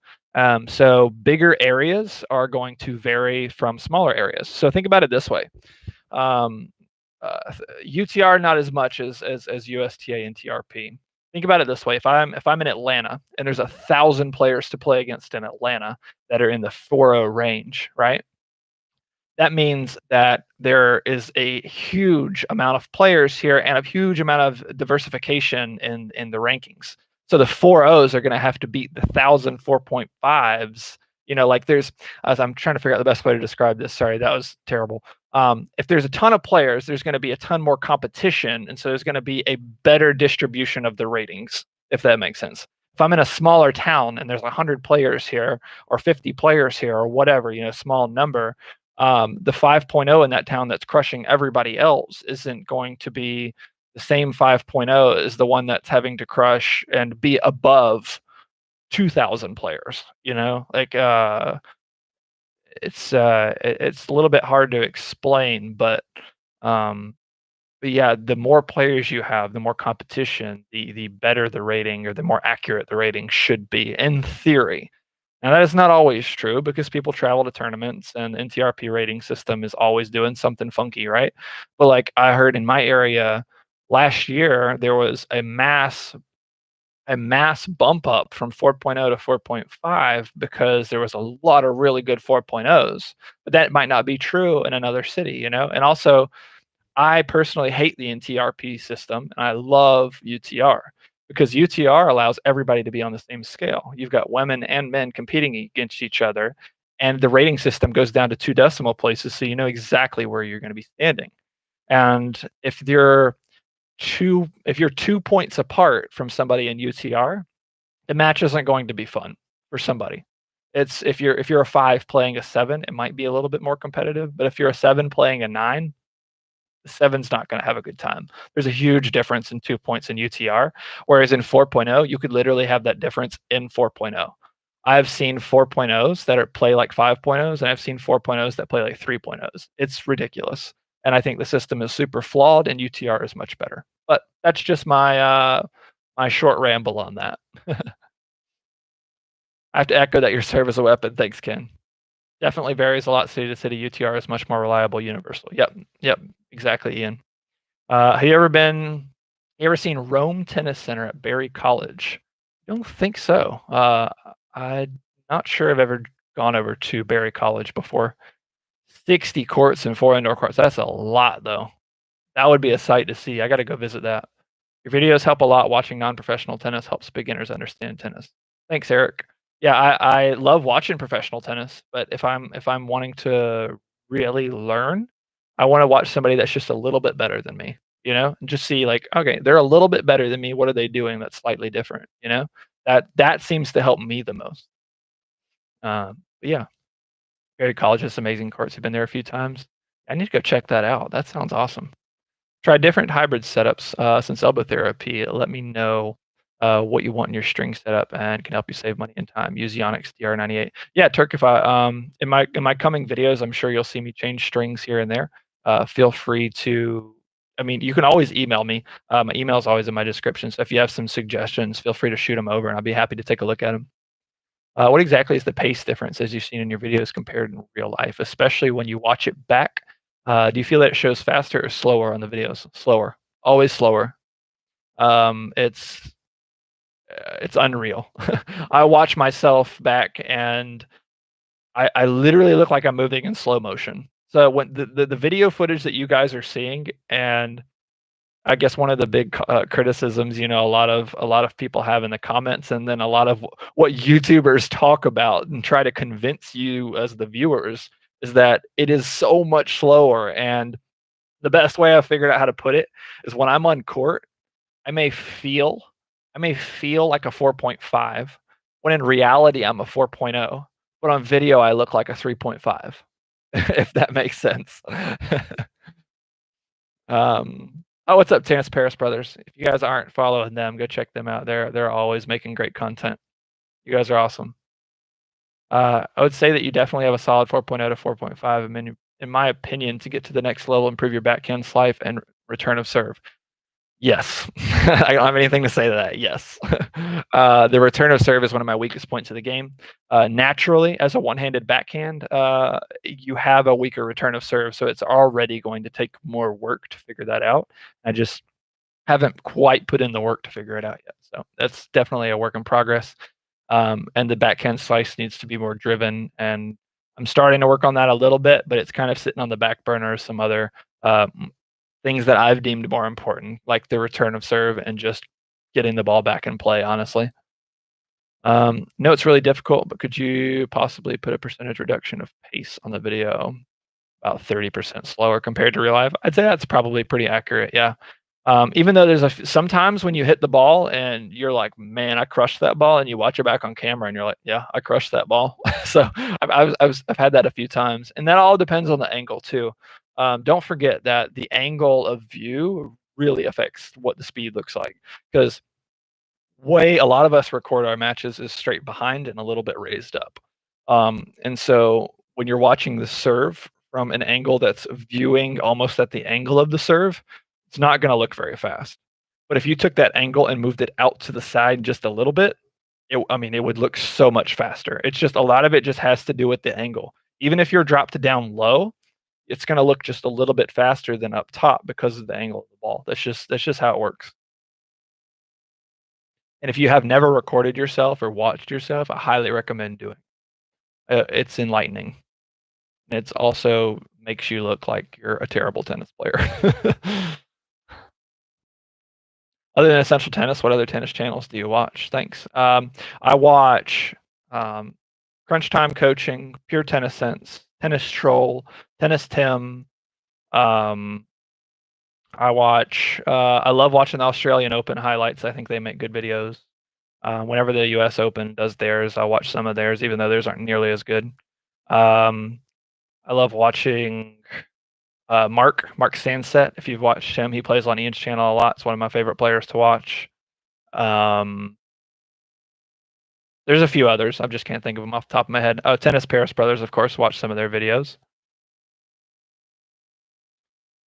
So bigger areas are going to vary from smaller areas. So think about it this way. UTR not as much as USTA and TRP. Think about it this way: if I'm in Atlanta and there's 1,000 players to play against in Atlanta that are in the 4.0 range, right? That means that there is a huge amount of players here and a huge amount of diversification in the rankings. So the 4.0s are going to have to beat the 1,000 4.5s. Like there's, as I'm trying to figure out the best way to describe this. Sorry, that was terrible. If there's a ton of players, there's going to be a ton more competition, and so there's going to be a better distribution of the ratings, if that makes sense. If I'm in a smaller town and there's 100 players here or 50 players here or whatever, small number, the 5.0 in that town that's crushing everybody else isn't going to be the same 5.0 as the one that's having to crush and be above 2,000 players. It's a little bit hard to explain, but yeah, the more players you have, the more competition, the better the rating, or the more accurate the rating should be in theory. Now that is not always true because people travel to tournaments, and the NTRP rating system is always doing something funky, right? But like I heard in my area last year, there was a mass bump up from 4.0 to 4.5 because there was a lot of really good 4.0s. But that might not be true in another city, And also, I personally hate the NTRP system, and I love UTR because UTR allows everybody to be on the same scale. You've got women and men competing against each other, and the rating system goes down to 2 decimal places, so you know exactly where you're going to be standing. And if you're 2 points apart from somebody in UTR, the match isn't going to be fun for somebody. It's if you're a 5 playing a 7, it might be a little bit more competitive, but if you're a 7 playing a 9, the 7's not going to have a good time. There's a huge difference in 2 points in UTR, whereas in 4.0, you could literally have that difference in 4.0. I've seen 4.0s that play like 5.0s, and I've seen 4.0s that play like 3.0s. It's ridiculous. And I think the system is super flawed, and UTR is much better. But that's just my short ramble on that. I have to echo that your serve is a weapon. Thanks, Ken. Definitely varies a lot city to city. UTR is much more reliable, universal. Yep, exactly, Ian. Have you ever seen Rome Tennis Center at Berry College? I don't think so. I'm not sure I've ever gone over to Berry College before. 60 courts and 4 indoor courts. That's a lot, though. That would be a sight to see. I got to go visit that. Your videos help a lot. Watching non-professional tennis helps beginners understand tennis. Thanks, Eric. Yeah, I love watching professional tennis, but if I'm wanting to really learn, I want to watch somebody that's just a little bit better than me, and just see like, okay, they're a little bit better than me. What are they doing that's slightly different? That seems to help me the most. But yeah, Berry College has amazing courts. I've been there a few times. I need to go check that out. That sounds awesome. Try different hybrid setups since elbow therapy. Let me know what you want in your string setup and can help you save money and time. Use Yonex DR98. Yeah, Turk, if in my coming videos, I'm sure you'll see me change strings here and there. Feel free to, I mean, you can always email me. My email is always in my description. So if you have some suggestions, feel free to shoot them over and I'll be happy to take a look at them. What exactly is the pace difference as you've seen in your videos compared in real life, especially when you watch it back? Do you feel that it shows faster or slower on the videos? Slower, always slower. It's it's unreal. I watch myself back and I literally look like I'm moving in slow motion. So when the video footage that you guys are seeing, and I guess one of the big criticisms, a lot of people have in the comments, and then a lot of what YouTubers talk about and try to convince you as the viewers is that it is so much slower. And the best way I figured out how to put it is when I'm on court, I may feel I may feel like a 4.5 when in reality I'm a 4.0, but on video I look like a 3.5, if that makes sense. Oh, what's up, Terrence Paris Brothers? If you guys aren't following them, go check them out. They're always making great content. You guys are awesome. I would say that you definitely have a solid 4.0 to 4.5. I mean, in my opinion, to get to the next level, improve your backhand slice and return of serve. Yes. I don't have anything to say to that. Yes. The return of serve is one of my weakest points of the game. Naturally, as a one-handed backhand, you have a weaker return of serve, so it's already going to take more work to figure that out. I just haven't quite put in the work to figure it out yet. So that's definitely a work in progress. And the backhand slice needs to be more driven, and I'm starting to work on that a little bit, but it's kind of sitting on the back burner. Some other things that I've deemed more important, like the return of serve and just getting the ball back in play, honestly. No, it's really difficult, but could you possibly put a percentage reduction of pace on the video? About 30% slower compared to real life. I'd say that's probably pretty accurate, yeah. Even though there's sometimes when you hit the ball and you're like, "Man, I crushed that ball," and you watch it back on camera and you're like, "Yeah, I crushed that ball." So I've had that a few times, and that all depends on the angle too. Don't forget that the angle of view really affects what the speed looks like, 'cause way a lot of us record our matches is straight behind and a little bit raised up. And so when you're watching the serve from an angle that's viewing almost at the angle of the serve, it's not going to look very fast. But if you took that angle and moved it out to the side just a little bit, I mean, it would look so much faster. It's just a lot of it just has to do with the angle. Even if you're dropped down low, it's going to look just a little bit faster than up top because of the angle of the ball. That's just how it works. And if you have never recorded yourself or watched yourself, I highly recommend doing. It's enlightening. It's also makes you look like you're a terrible tennis player. Other than Essential Tennis, what other tennis channels do you watch? Thanks. I watch Crunch Time Coaching, Pure Tennis Sense, Tennis Troll, Tennis Tim. Um, I love watching the Australian Open highlights. I think they make good videos. Whenever the US Open does theirs, I'll watch some of theirs, even though theirs aren't nearly as good. Um, I love watching Mark Sandset. If you've watched him, he plays on Ian's channel a lot. It's one of my favorite players to watch. Um, there's a few others. I just can't think of them off the top of my head. Tennis Paris Brothers, of course, watch some of their videos.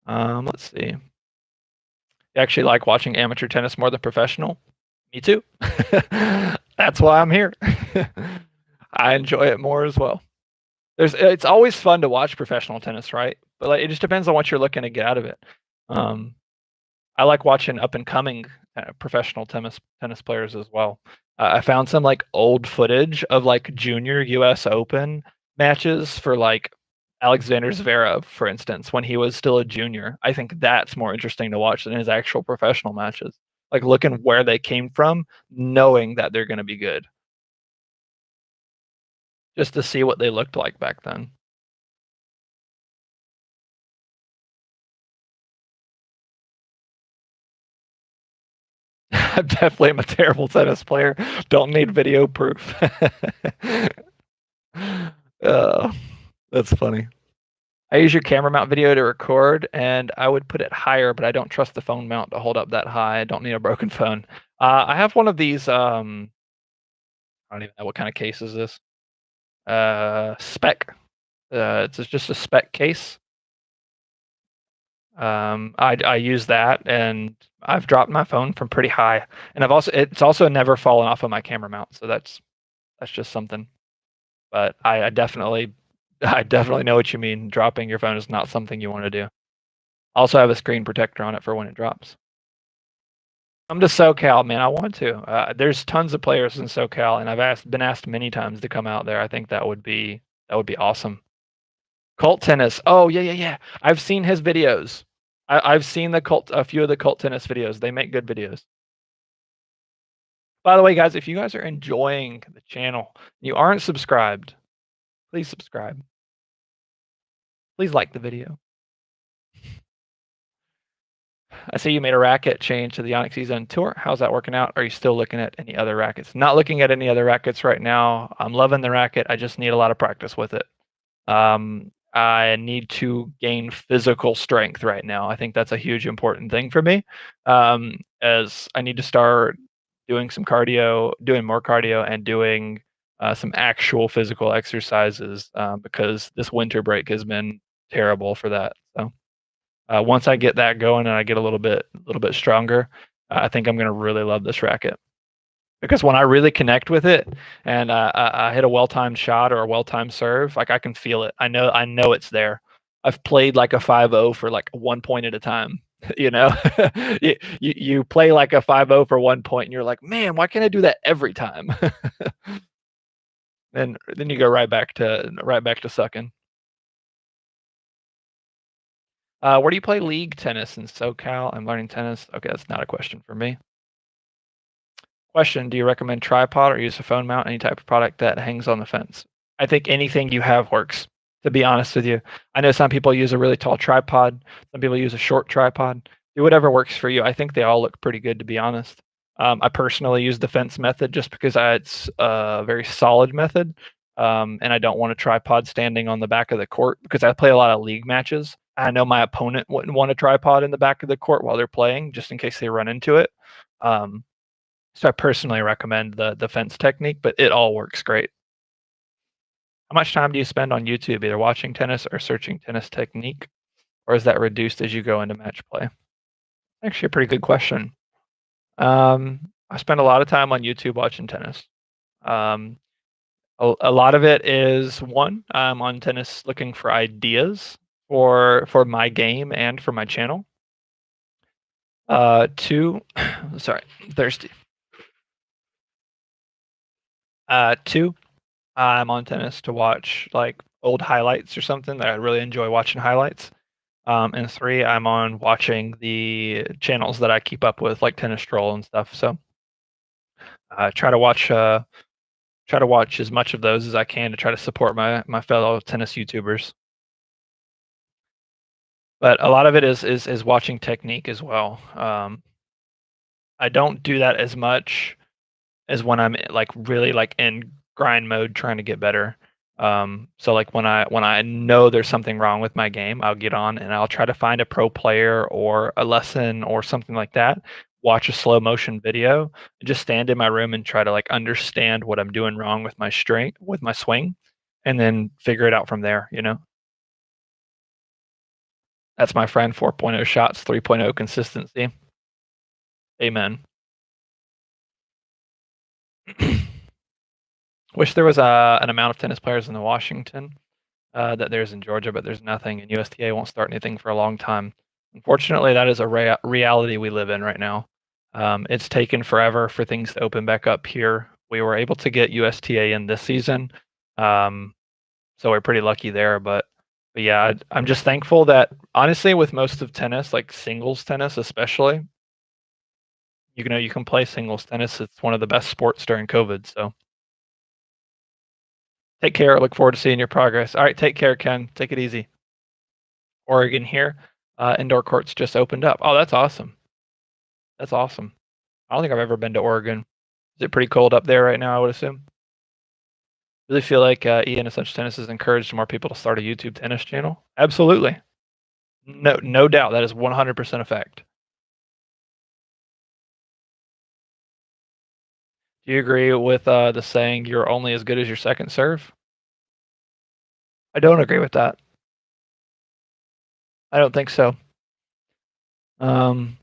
Let's see. You actually like watching amateur tennis more than professional? Me too. That's why I'm here. I enjoy it more as well. It's always fun to watch professional tennis, right? But like, it just depends on what you're looking to get out of it. I like watching up and coming professional tennis players as well. I found some like old footage of like junior US Open matches for like Alexander Zverev, for instance, when he was still a junior. I think that's more interesting to watch than his actual professional matches. Like looking where they came from, knowing that they're going to be good, just to see what they looked like back then. I definitely am a terrible tennis player. Don't need video proof. uh, that's funny. I use your camera mount video to record, and I would put it higher, but I don't trust the phone mount to hold up that high. I don't need a broken phone. I have one of these, I don't even know what kind of case is this. Spec. It's just a spec case. I use that, and I've dropped my phone from pretty high, and it's also never fallen off of my camera mount, so that's just something. But I definitely I definitely know what you mean. Dropping your phone is not something you wanna do. Also have a screen protector on it for when it drops. Come to SoCal, man, I want to. There's tons of players in SoCal, and been asked many times to come out there. I think that would be awesome. Cult tennis. Oh, yeah, yeah, yeah. I've seen his videos. I've seen a few of the cult tennis videos. They make good videos. By the way, guys, if you guys are enjoying the channel, you aren't subscribed, please subscribe. Please like the video. I see you made a racket change to the Onyx Zone Tour. How's that working out? Are you still looking at any other rackets? Not looking at any other rackets right now. I'm loving the racket. I just need a lot of practice with it. I need to gain physical strength right now. I think that's a huge important thing for me. As I need to start doing some cardio, doing more cardio, and doing some actual physical exercises because this winter break has been terrible for that. So once I get that going and I get a little bit stronger, I think I'm gonna really love this racket. Because when I really connect with it and I hit a well-timed shot or a well-timed serve, like I can feel it. I know it's there. I've played like a 5-0 for like 1 point at a time. You know, you play like a 5-0 for 1 point, and you're like, man, why can't I do that every time? Then you go right back to sucking. Where do you play league tennis in SoCal? I'm learning tennis. Okay, that's not a question for me. Question, do you recommend tripod or use a phone mount, any type of product that hangs on the fence? I think anything you have works, to be honest with you. I know some people use a really tall tripod, some people use a short tripod. Do whatever works for you. I think they all look pretty good, to be honest. I personally use the fence method just because it's a very solid method, and I don't want a tripod standing on the back of the court because I play a lot of league matches. I know my opponent wouldn't want a tripod in the back of the court while they're playing, just in case they run into it. Um, so I personally recommend the fence technique, but it all works great. How much time do you spend on YouTube, either watching tennis or searching tennis technique, or is that reduced as you go into match play? Actually, a pretty good question. I spend a lot of time on YouTube watching tennis. Um, a lot of it is one, I'm on tennis looking for ideas for my game and for my channel. Two, sorry, thirsty. Two, I'm on tennis to watch like old highlights or something that I really enjoy watching highlights. And three, I'm on watching the channels that I keep up with, like Tennis Troll and stuff. So try to watch as much of those as I can to try to support my fellow tennis YouTubers. But a lot of it is watching technique as well. I don't do that as much is when I'm, like, really, like, in grind mode trying to get better. So, like, when I know there's something wrong with my game, I'll get on and I'll try to find a pro player or a lesson or something like that, watch a slow motion video, and just stand in my room and try to, like, understand what I'm doing wrong with my swing, and then figure it out from there, you know? That's my friend, 4.0 shots, 3.0 consistency. Amen. Wish there was an amount of tennis players in the Washington that there's in Georgia, but there's nothing, and USTA won't start anything for a long time. Unfortunately, that is a reality we live in right now. It's taken forever for things to open back up here. We were able to get USTA in this season, um, so we're pretty lucky there. But yeah, I'm just thankful that honestly, with most of tennis, like singles tennis especially, you can play singles tennis. It's one of the best sports during COVID. So take care. I look forward to seeing your progress. All right, take care, Ken. Take it easy. Oregon here. Indoor courts just opened up. Oh, that's awesome. That's awesome. I don't think I've ever been to Oregon. Is it pretty cold up there right now, I would assume? Really feel like Ian Essential Tennis has encouraged more people to start a YouTube tennis channel? Absolutely. No doubt. That is 100% a fact. Do you agree with the saying, "You're only as good as your second serve"? I don't agree with that. I don't think so. Um,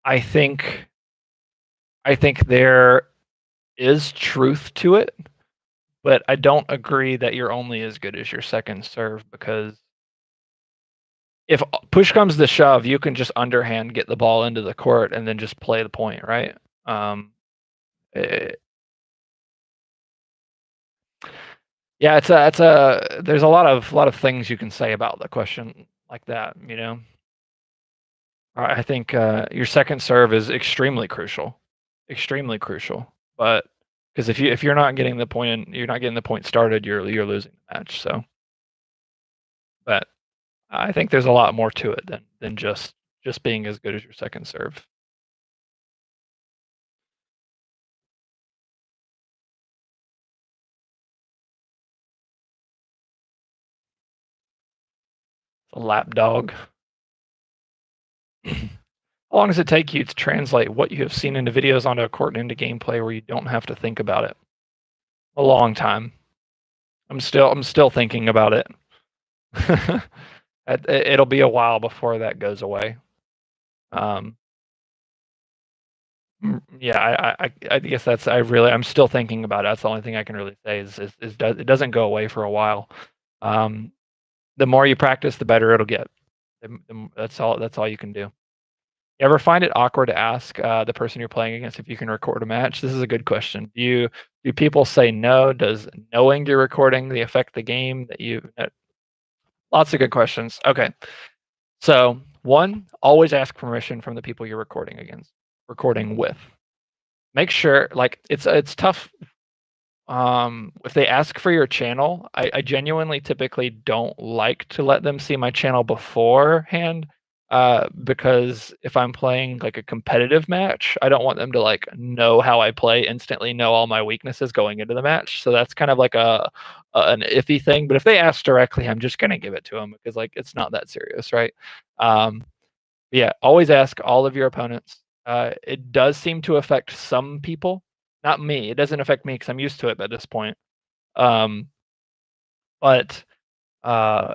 I think I think there is truth to it, but I don't agree that you're only as good as your second serve because if push comes to shove, you can just underhand get the ball into the court and then just play the point, right? Um, eh, yeah, it's a there's a lot of things you can say about the question like that, you know? I think, your second serve is extremely crucial, but because if you're not getting the point in you're not getting the point started, you're losing the match, so but I think there's a lot more to it than just being as good as your second serve. A lapdog. How long does it take you to translate what you have seen in the videos onto a court and into gameplay where you don't have to think about it? A long time. I'm still thinking about it. It'll be a while before that goes away. Um, yeah, I guess I'm still thinking about it. That's the only thing I can really say is it doesn't go away for a while. Um, the more you practice, the better it'll get. That's all you can do. You ever find it awkward to ask the person you're playing against if you can record a match? This is a good question. Do people say no? Does knowing you're recording the affect the game that you? Lots of good questions. Okay, so one, always ask permission from the people you're recording with. Make sure, like it's tough. If they ask for your channel, I genuinely typically don't like to let them see my channel beforehand, because if I'm playing, like, a competitive match, I don't want them to, like, know how I play, instantly know all my weaknesses going into the match, so that's kind of like an iffy thing, but if they ask directly, I'm just gonna give it to them because, like, it's not that serious, right? Um, yeah, always ask all of your opponents. It does seem to affect some people, not me. It doesn't affect me because 'cause I'm used to it at this point. Um, but, uh,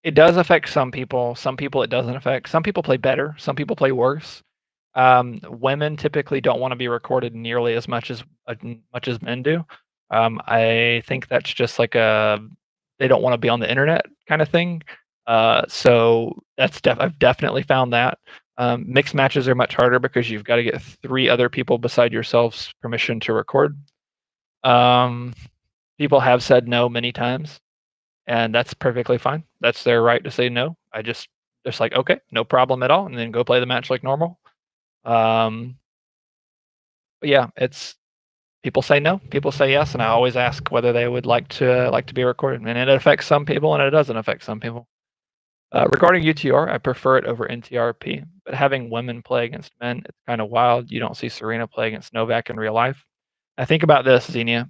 it does affect some people. Some people it doesn't affect. Some people play better, some people play worse. Women typically don't wanna be recorded nearly as much as men do. I think that's just like a they don't wanna be on the internet kinda thing. So I've definitely found that. Mixed matches are much harder because you've gotta get 3 other people beside yourselves permission to record. Um, People have said no many times, and that's perfectly fine. That's their right to say no. Just like, "Okay, no problem at all," and then go play the match like normal. Um, but yeah, it's people say no, people say yes, and I always ask whether they would like to be recorded, and it affects some people, and it doesn't affect some people. Regarding UTR, I prefer it over NTRP, but having women play against men, it's kind of wild. You don't see Serena play against Novak in real life. I think about this, Xenia.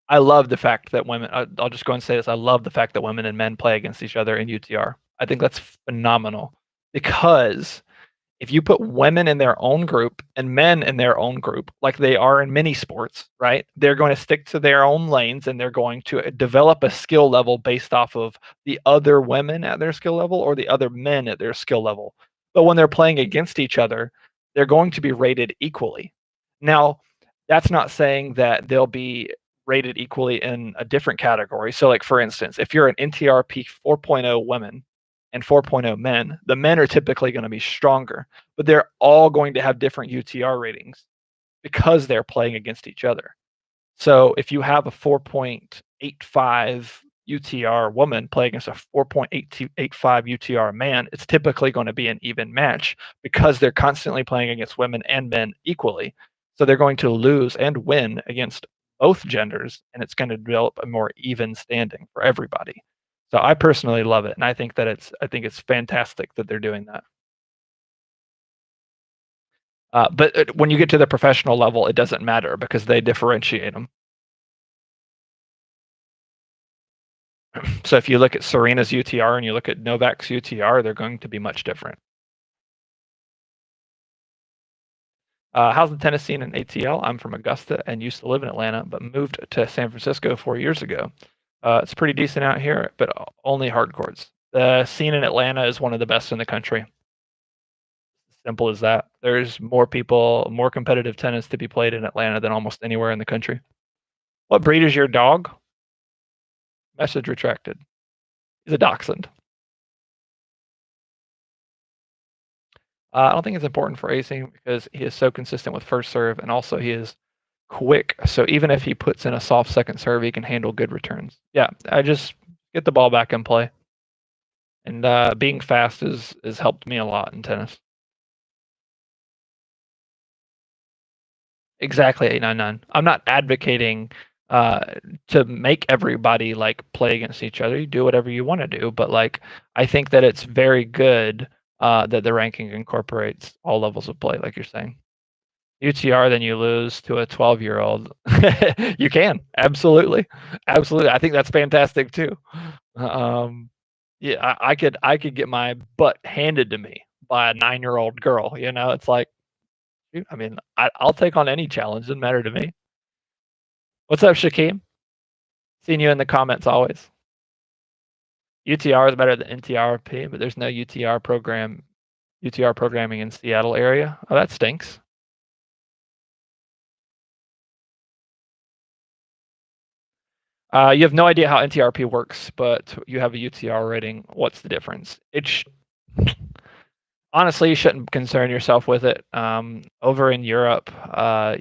I love the fact that women. I'll just go and say this. I love the fact that women and men play against each other in UTR. I think that's phenomenal because if you put women in their own group and men in their own group, like they are in many sports, right? They're going to stick to their own lanes and they're going to develop a skill level based off of the other women at their skill level or the other men at their skill level. But when they're playing against each other, they're going to be rated equally. Now, that's not saying that they'll be rated equally in a different category. So, like for instance, if you're an NTRP 4.0 women and 4.0 men, the men are typically going to be stronger, but they're all going to have different UTR ratings because they're playing against each other. So if you have a 4.85 UTR woman play against a 4.885 UTR man, it's typically going to be an even match because they're constantly playing against women and men equally. So they're going to lose and win against both genders, and it's going to develop a more even standing for everybody. So I personally love it, and I think it's fantastic that they're doing that. But when you get to the professional level, it doesn't matter because they differentiate them. So if you look at Serena's UTR and you look at Novak's UTR, they're going to be much different. How's the tennis scene in ATL? I'm from Augusta and used to live in Atlanta, but moved to San Francisco 4 years ago. It's pretty decent out here, but only hard courts. The scene in Atlanta is one of the best in the country. Simple as that. There's more people, more competitive tennis to be played in Atlanta than almost anywhere in the country. What breed is your dog? Message retracted. He's a dachshund. I don't think it's important for Acing because he is so consistent with first serve, and also he is quick. So even if he puts in a soft second serve, he can handle good returns. Yeah, I just get the ball back in play, and being fast has helped me a lot in tennis. Exactly 899. I'm not advocating to make everybody like play against each other. You do whatever you want to do, but like I think that it's very good that the ranking incorporates all levels of play, like you're saying. UTR, then you lose to a 12-year-old. You can absolutely, absolutely. I think that's fantastic too. Yeah, I could get my butt handed to me by a 9-year-old girl. You know, it's like, shoot, I mean, I'll take on any challenge. Doesn't matter to me. What's up, Shakeem? Seeing you in the comments always. UTR is better than NTRP, but there's no UTR programming in Seattle area. Oh, that stinks. You have no idea how NTRP works, but you have a UTR rating. What's the difference? Honestly, you shouldn't concern yourself with it. Over in Europe,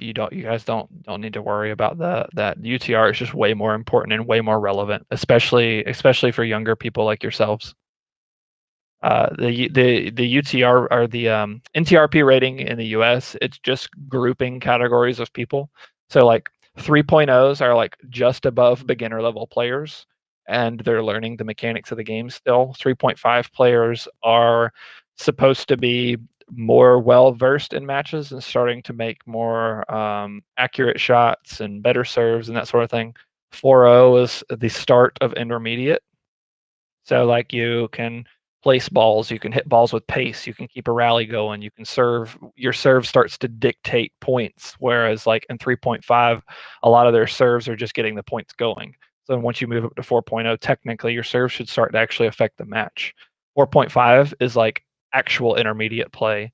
you guys don't need to worry about that. UTR is just way more important and way more relevant, especially for younger people like yourselves. The UTR or the NTRP rating in the US, it's just grouping categories of people. So like 3.0s are like just above beginner level players, and they're learning the mechanics of the game still. 3.5 players are supposed to be more well versed in matches and starting to make more accurate shots and better serves and that sort of thing. 4.0 is the start of intermediate. So like you can place balls, you can hit balls with pace, you can keep a rally going, you can serve. Your serve starts to dictate points, whereas like in 3.5, a lot of their serves are just getting the points going. So once you move up to 4.0, technically your serve should start to actually affect the match. 4.5 is like actual intermediate play,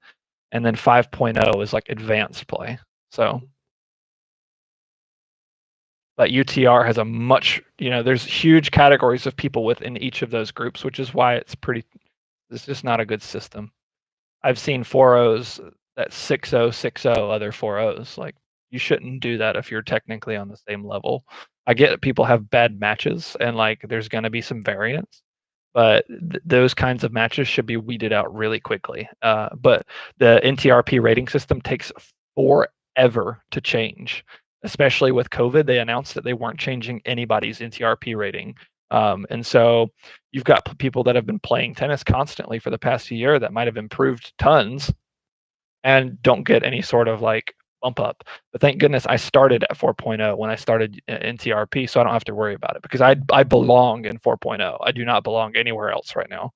and then 5.0 is like advanced play. So but UTR has a much, there's huge categories of people within each of those groups, which is why it's just not a good system. I've seen 4.0s that 6.0, 6.0 other 4.0s. Like, you shouldn't do that if you're technically on the same level. I get people have bad matches and like there's going to be some variance, but those kinds of matches should be weeded out really quickly. But the NTRP rating system takes forever to change, especially with COVID. They announced that they weren't changing anybody's NTRP rating. And so you've got people that have been playing tennis constantly for the past year that might have improved tons and don't get any sort of like bump up. But thank goodness I started at 4.0 when I started NTRP, so I don't have to worry about it because I belong in 4.0. I do not belong anywhere else right now.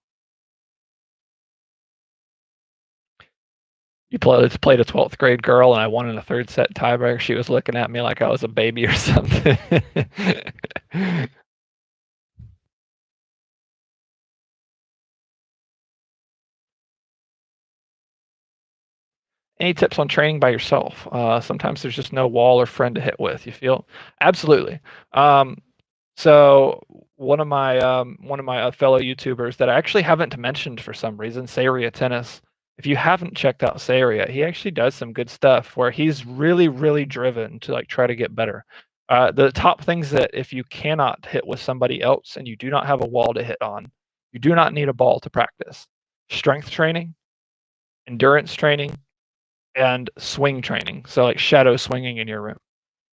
You played a 12th grade girl and I won in a third set tiebreaker. She was looking at me like I was a baby or something. Any tips on training by yourself? Sometimes there's just no wall or friend to hit with. You feel absolutely. So one of my fellow YouTubers that I actually haven't mentioned for some reason, Saria Tennis. If you haven't checked out Saria, he actually does some good stuff where he's really, really driven to like try to get better. The top things that if you cannot hit with somebody else and you do not have a wall to hit on, you do not need a ball to practice. Strength training, endurance training, and swing training. So like shadow swinging in your room.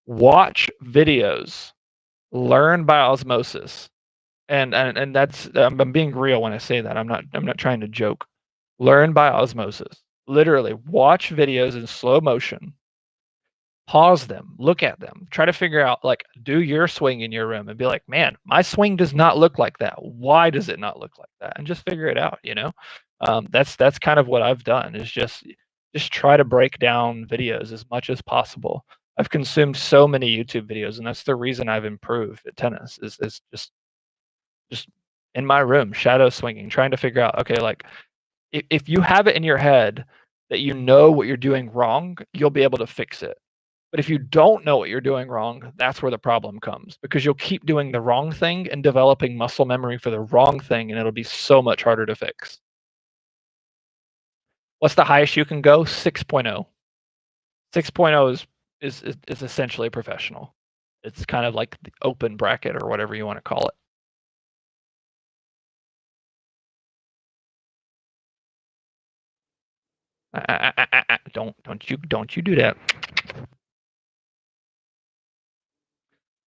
Watch videos, learn by osmosis. And that's I'm being real when I say that. I'm not trying to joke. Learn by osmosis. Literally, watch videos in slow motion, pause them, look at them, try to figure out, like, do your swing in your room and be like, "Man, my swing does not look like that. Why does it not look like that?" And just figure it out, you know? That's kind of what I've done is just try to break down videos as much as possible. I've consumed so many YouTube videos, and that's the reason I've improved at tennis is just in my room, shadow swinging, trying to figure out, okay, like, if you have it in your head that you know what you're doing wrong, you'll be able to fix it. But if you don't know what you're doing wrong, that's where the problem comes because you'll keep doing the wrong thing and developing muscle memory for the wrong thing, and it'll be so much harder to fix. What's the highest you can go? 6.0. 6.0 is essentially professional. It's kind of like the open bracket or whatever you want to call it. Don't you do that.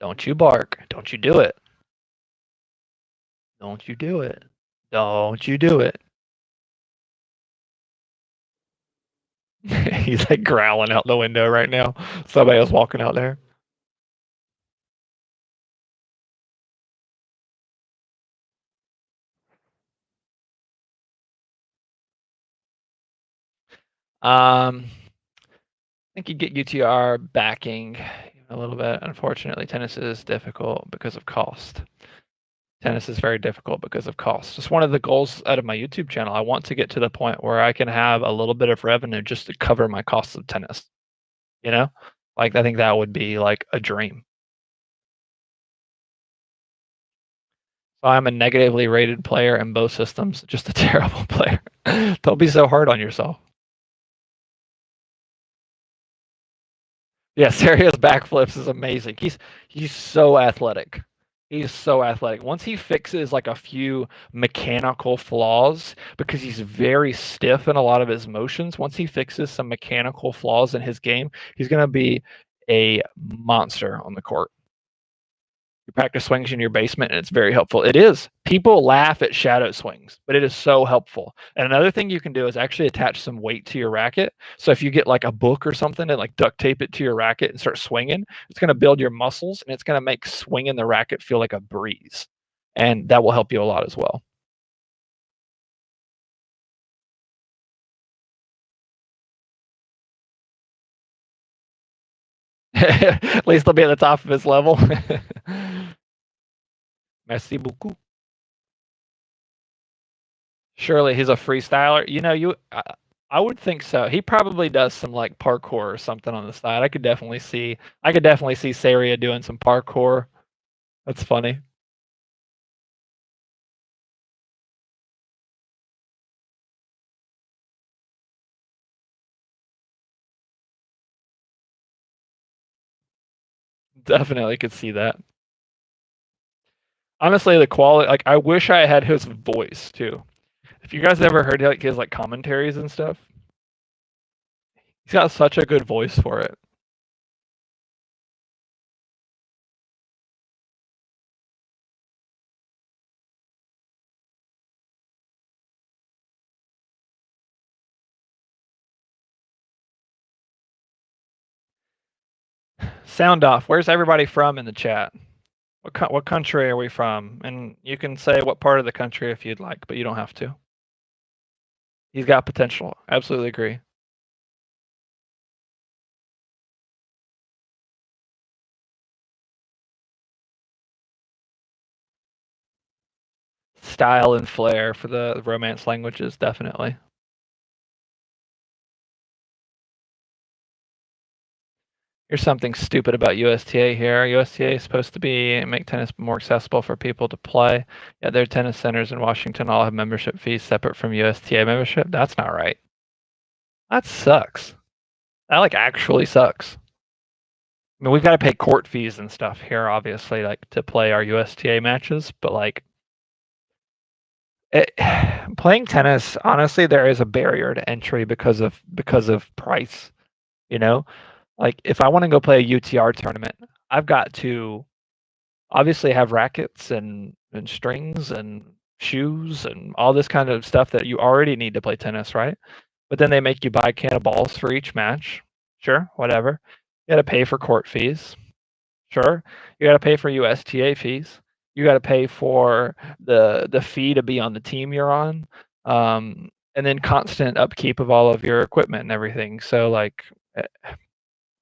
Don't you bark. Don't you do it. Don't you do it. Don't you do it. He's like growling out the window right now. Somebody else walking out there. I think you get UTR backing a little bit. Unfortunately, tennis is difficult because of cost. Tennis is very difficult because of cost. It's one of the goals out of my YouTube channel. I want to get to the point where I can have a little bit of revenue just to cover my costs of tennis. You know, like I think that would be like a dream. So I'm a negatively rated player in both systems, just a terrible player. Don't be so hard on yourself. Yeah, Serio's backflips is amazing. He's so athletic. He's so athletic. Once he fixes like a few mechanical flaws, because he's very stiff in a lot of his motions, once he fixes some mechanical flaws in his game, he's gonna be a monster on the court. You practice swings in your basement and it's very helpful. It is. People laugh at shadow swings, but it is so helpful. And another thing you can do is actually attach some weight to your racket. So if you get like a book or something and like duct tape it to your racket and start swinging, it's going to build your muscles and it's going to make swinging the racket feel like a breeze. And that will help you a lot as well. At least they'll be at the top of his level. Merci beaucoup. Surely he's a freestyler. You know, I would think so. He probably does some like parkour or something on the side. I could definitely see Saria doing some parkour. That's funny. Definitely could see that. Honestly, the quality, like I wish I had his voice too. If you guys ever heard like his like commentaries and stuff, he's got such a good voice for it. Sound off. Where's everybody from in the chat? What country are we from? And you can say what part of the country if you'd like, but you don't have to. He's got potential. Absolutely agree. Style and flair for the romance languages, definitely. Here's something stupid about USTA here. USTA is supposed to be make tennis more accessible for people to play. Yeah, their tennis centers in Washington all have membership fees separate from USTA membership. That's not right. That sucks. That like actually sucks. I mean, we've got to pay court fees and stuff here, obviously, like to play our USTA matches. But like, playing tennis, honestly, there is a barrier to entry because of price. You know, like if I want to go play a UTR tournament, I've got to obviously have rackets and strings and shoes and all this kind of stuff that you already need to play tennis, right? but then they make you buy a can of balls for each match. Sure, whatever. You got to pay for court fees. Sure. You got to pay for USTA fees. You got to pay for the fee to be on the team you're on, and then constant upkeep of all of your equipment and everything. So like,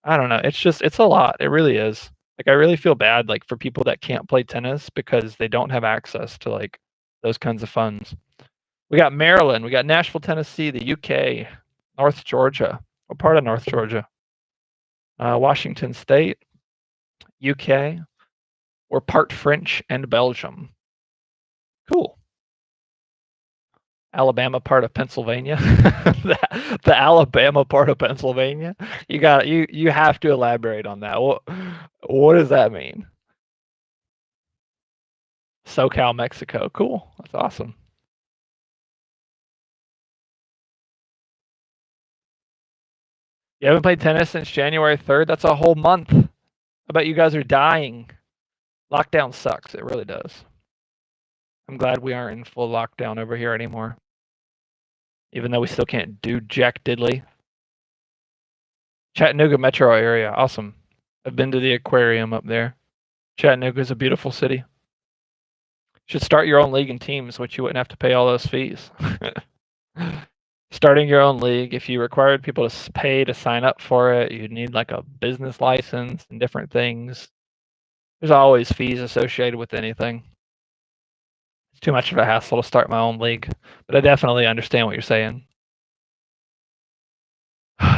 I don't know. It's a lot. It really is. Like I really feel bad like for people that can't play tennis because they don't have access to like those kinds of funds. We got Maryland, we got Nashville, Tennessee, the UK, North Georgia. What part of North Georgia? Washington State, UK. We're part French and Belgium. Cool. Alabama part of Pennsylvania. the Alabama part of Pennsylvania. You have to elaborate on that. What does that mean? SoCal, Mexico. Cool. That's awesome. You haven't played tennis since January 3rd? That's a whole month. I bet you guys are dying. Lockdown sucks. It really does. I'm glad we aren't in full lockdown over here anymore. Even though we still can't do jack diddly. Chattanooga metro area. Awesome. I've been to the aquarium up there. Chattanooga is a beautiful city. Should start your own league and teams, which you wouldn't have to pay all those fees. Starting your own league, if you required people to pay to sign up for it, you'd need like a business license and different things. There's always fees associated with anything. It's too much of a hassle to start my own league, but I definitely understand what you're saying.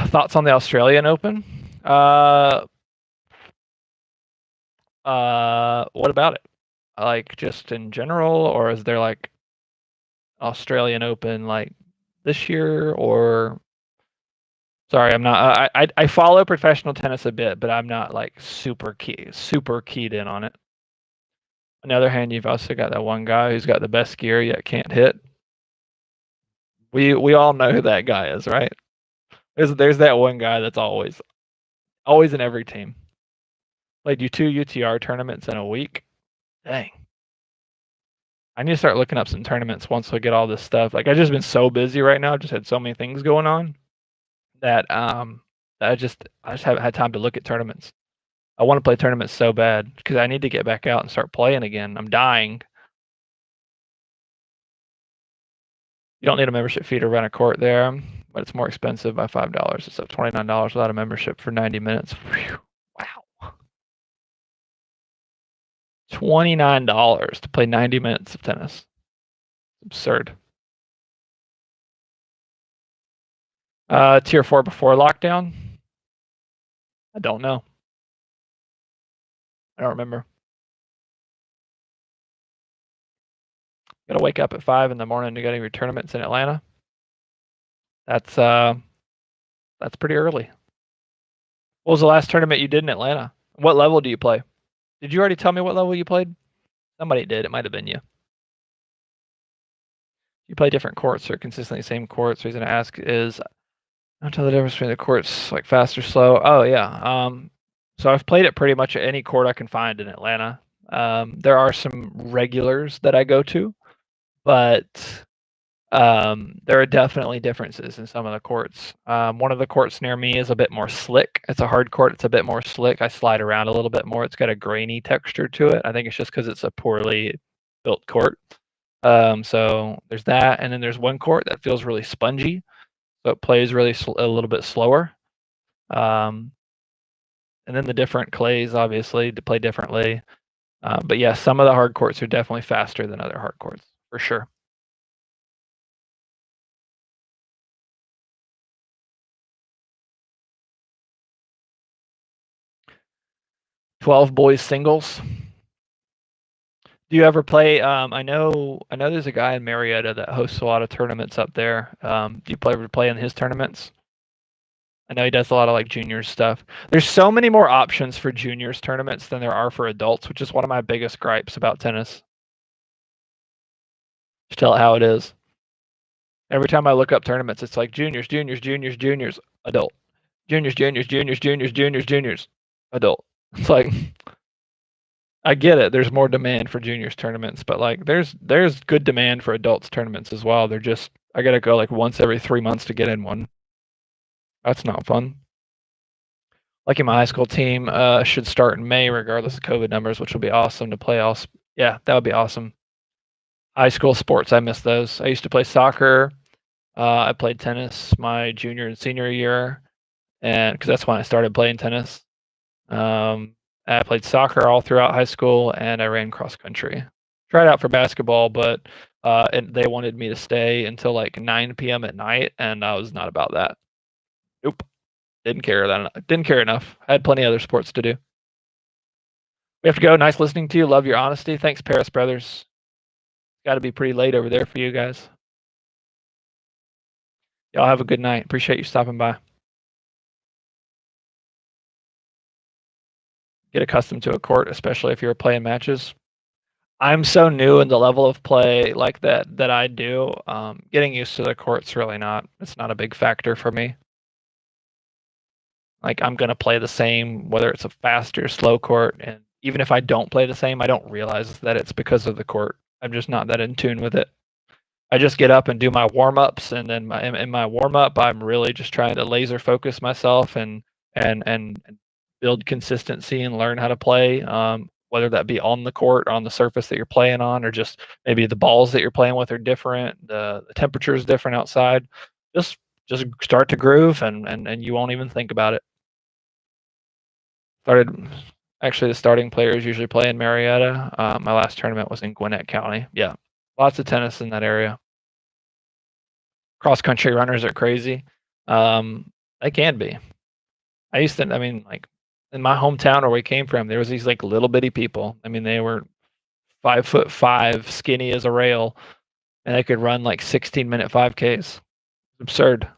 Thoughts on the Australian Open? What about it? Like just in general, or is there like Australian Open like this year? Or sorry, I'm not. I follow professional tennis a bit, but I'm not like super keyed in on it. On the other hand, you've also got that one guy who's got the best gear yet can't hit. We all know who that guy is, right? There's that one guy that's always in every team. Played you 2 UTR tournaments in a week. Dang. I need to start looking up some tournaments once I get all this stuff. Like I've just been so busy right now, just had so many things going on that I just haven't had time to look at tournaments. I want to play tournaments so bad because I need to get back out and start playing again. I'm dying. You don't need a membership fee to rent a court there, but it's more expensive by $5. It's up $29 without a membership for 90 minutes. Whew. Wow. $29 to play 90 minutes of tennis. It's absurd. Tier 4 before lockdown? I don't know. I don't remember. Gotta wake up at 5 in the morning to go to your tournaments in Atlanta. That's pretty early. What was the last tournament you did in Atlanta? What level do you play? Did you already tell me what level you played? Somebody did. It might have been you. You play different courts or consistently same courts. The reason I ask is I don't tell the difference between the courts, like fast or slow. Oh yeah. So I've played it pretty much at any court I can find in Atlanta. There are some regulars that I go to, but there are definitely differences in some of the courts. One of the courts near me is a bit more slick. It's a hard court. It's a bit more slick. I slide around a little bit more. It's got a grainy texture to it. I think it's just because it's a poorly built court. So there's that, and then there's one court that feels really spongy, so it plays really a little bit slower. And then the different clays, obviously, to play differently. But yeah, some of the hard courts are definitely faster than other hard courts, for sure. $12 boys singles. Do you ever play? I know there's a guy in Marietta that hosts a lot of tournaments up there. Do you ever play in his tournaments? I know he does a lot of like juniors stuff. There's so many more options for juniors tournaments than there are for adults, which is one of my biggest gripes about tennis. Just tell it how it is. Every time I look up tournaments, it's like juniors, adult. Juniors, adult. It's like I get it. There's more demand for juniors tournaments, but like there's good demand for adults tournaments as well. They're just I gotta go like once every 3 months to get in one. That's not fun. Lucky my high school team should start in May regardless of COVID numbers, which will be awesome to play all. Yeah, that would be awesome. High school sports, I miss those. I used to play soccer. I played tennis my junior and senior year, and because that's when I started playing tennis. I played soccer all throughout high school, and I ran cross country. Tried out for basketball, but and they wanted me to stay until like 9 p.m. at night, and I was not about that. Nope, didn't care enough. I had plenty of other sports to do. We have to go. Nice listening to you. Love your honesty. Thanks, Paris Brothers. Got to be pretty late over there for you guys. Y'all have a good night. Appreciate you stopping by. Get accustomed to a court, especially if you're playing matches. I'm so new in the level of play like that I do. Getting used to the court's really not. It's not a big factor for me. Like I'm gonna play the same, whether it's a fast or slow court, and even if I don't play the same, I don't realize that it's because of the court. I'm just not that in tune with it. I just get up and do my warm ups, and then in my warm up, I'm really just trying to laser focus myself and build consistency and learn how to play. Whether that be on the court, on the surface that you're playing on, or just maybe the balls that you're playing with are different, the temperature is different outside. Just start to groove, and you won't even think about it. Actually, the starting players usually play in Marietta. My last tournament was in Gwinnett County. Yeah, lots of tennis in that area. Cross country runners are crazy. They can be. I mean, like in my hometown where we came from, there was these like little bitty people. I mean, they were 5'5", skinny as a rail, and they could run like 16-minute 5Ks. Absurd.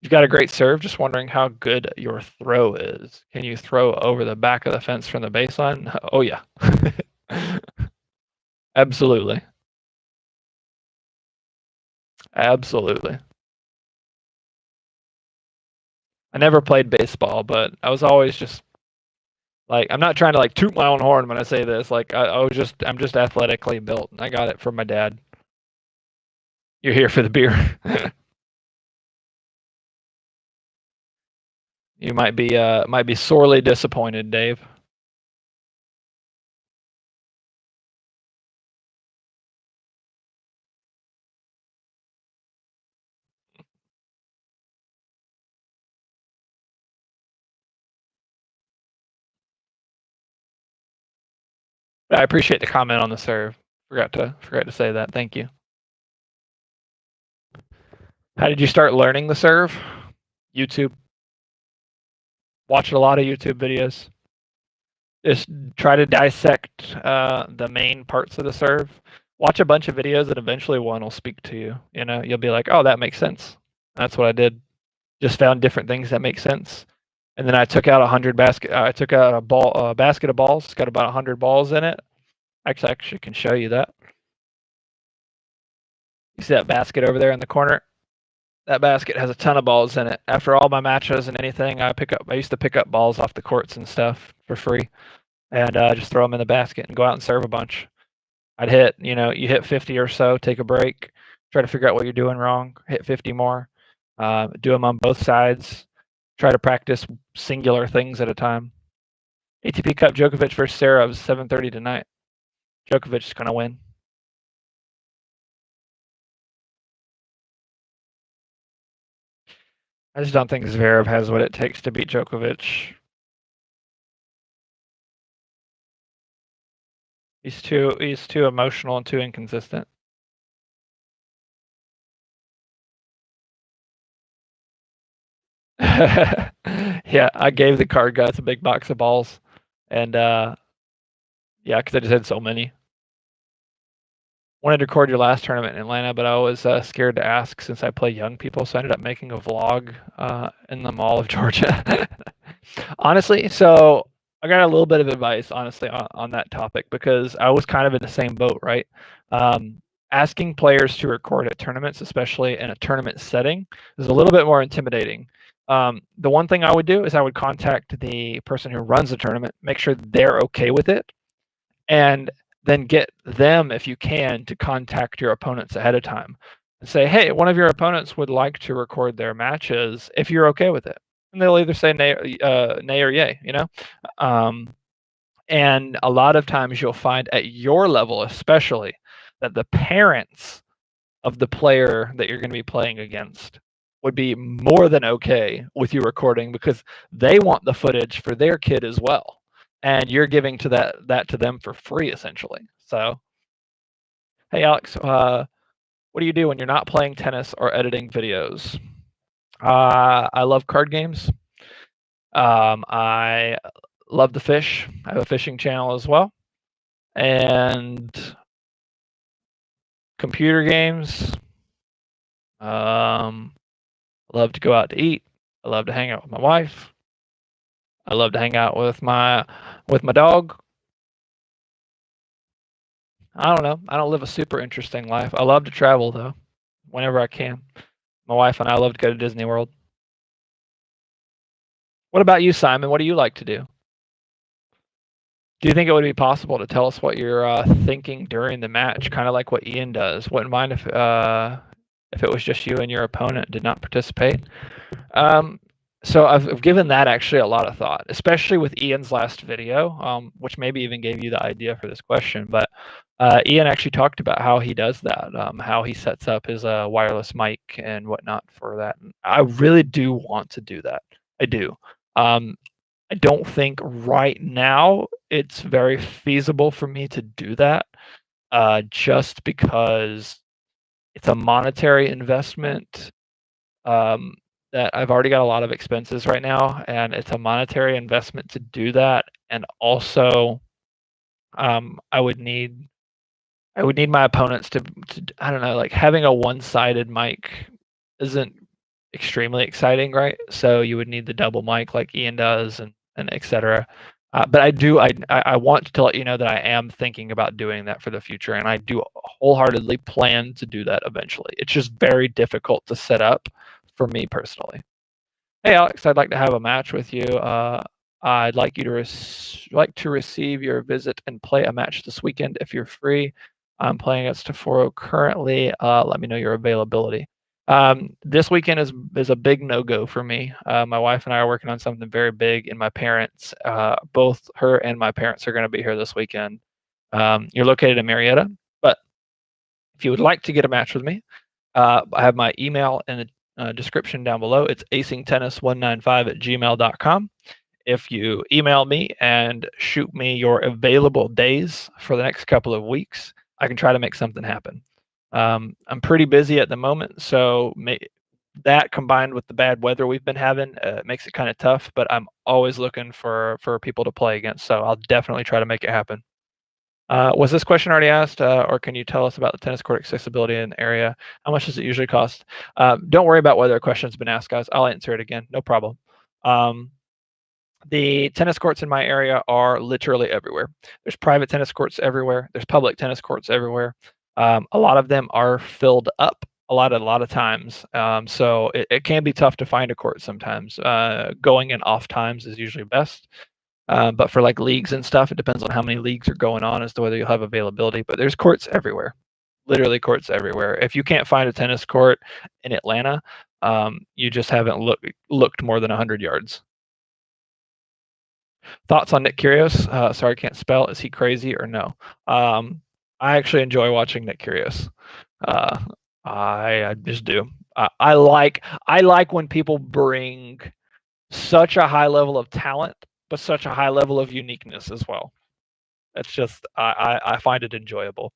You've got a great serve. Just wondering how good your throw is. Can you throw over the back of the fence from the baseline? Oh yeah. Absolutely. Absolutely. I never played baseball, but I was always just like, I'm not trying to like toot my own horn when I say this. Like I'm just athletically built. I got it from my dad. You're here for the beer. You might be sorely disappointed, Dave. I appreciate the comment on the serve. Forgot to say that. Thank you. How did you start learning the serve? YouTube. Watched a lot of YouTube videos. Just try to dissect the main parts of the serve. Watch a bunch of videos, and eventually one will speak to you. You know, you'll be like, "Oh, that makes sense." That's what I did. Just found different things that make sense, and then I took out I took out a basket of balls. It's got about 100 balls in it. Actually can show you that. You see that basket over there in the corner? That basket has a ton of balls in it. After all my matches and anything, I used to pick up balls off the courts and stuff for free, and just throw them in the basket and go out and serve a bunch. I'd hit, you hit 50 or so, take a break, try to figure out what you're doing wrong, hit 50 more, do them on both sides, try to practice singular things at a time. ATP Cup Djokovic versus Sarah was 7:30 tonight. Djokovic is going to win. I just don't think Zverev has what it takes to beat Djokovic. He's too emotional and too inconsistent. Yeah, I gave the card guys a big box of balls, and yeah, because I just had so many. Wanted to record your last tournament in Atlanta, but I was scared to ask since I play young people, so I ended up making a vlog in the Mall of Georgia. Honestly, so I got a little bit of advice, honestly, on that topic because I was kind of in the same boat, right? Asking players to record at tournaments, especially in a tournament setting, is a little bit more intimidating. The one thing I would do is I would contact the person who runs the tournament, make sure they're okay with it, and then get them, if you can, to contact your opponents ahead of time and say, hey, one of your opponents would like to record their matches if you're okay with it. And they'll either say nay or yay, you know? And a lot of times you'll find at your level, especially, that the parents of the player that you're going to be playing against would be more than okay with you recording because they want the footage for their kid as well. And you're giving to that to them for free, essentially. So, hey, Alex, what do you do when you're not playing tennis or editing videos? I love card games. I love to fish. I have a fishing channel as well. And computer games. I love to go out to eat. I love to hang out with my wife. I love to hang out with my dog. I don't know. I don't live a super interesting life. I love to travel though, whenever I can. My wife and I love to go to Disney World. What about you, Simon? What do you like to do? Do you think it would be possible to tell us what you're thinking during the match, kind of like what Ian does? Wouldn't mind if it was just you and your opponent did not participate. So I've given that actually a lot of thought, especially with Ian's last video, which maybe even gave you the idea for this question. But Ian actually talked about how he does that, how he sets up his wireless mic and whatnot for that. And I really do want to do that. I do. I don't think right now it's very feasible for me to do that, just because it's a monetary investment. That I've already got a lot of expenses right now, and it's a monetary investment to do that. And also, I would need my opponents to I don't know, like having a one-sided mic isn't extremely exciting, right? So you would need the double mic like Ian does and etc. But I want to let you know that I am thinking about doing that for the future, and I do wholeheartedly plan to do that eventually. It's just very difficult to set up for me personally. Hey Alex, I'd like to have a match with you. I'd like you to receive your visit and play a match this weekend if you're free. I'm playing against Taforo currently. Let me know your availability. This weekend is a big no-go for me. My wife and I are working on something very big, and my parents, both her and my parents, are going to be here this weekend. You're located in Marietta, but if you would like to get a match with me, I have my email in the description down below. It's acingtennis195@gmail.com. If you email me and shoot me your available days for the next couple of weeks, I can try to make something happen. I'm pretty busy at the moment, so that combined with the bad weather we've been having makes it kind of tough, but I'm always looking for people to play against, so I'll definitely try to make it happen. Was this question already asked, or can you tell us about the tennis court accessibility in the area? How much does it usually cost? Don't worry about whether a question's been asked, guys. I'll answer it again. No problem. The tennis courts in my area are literally everywhere. There's private tennis courts everywhere. There's public tennis courts everywhere. A lot of them are filled up a lot of times. So it can be tough to find a court sometimes. Going in off times is usually best. But for like leagues and stuff, it depends on how many leagues are going on as to whether you'll have availability. But there's courts everywhere, literally courts everywhere. If you can't find a tennis court in Atlanta, you just haven't looked more than 100 yards. Thoughts on Nick Kyrgios? Sorry, I can't spell. Is he crazy or no? I actually enjoy watching Nick Kyrgios. I just do. I like when people bring such a high level of talent, but such a high level of uniqueness as well. That's just I find it enjoyable.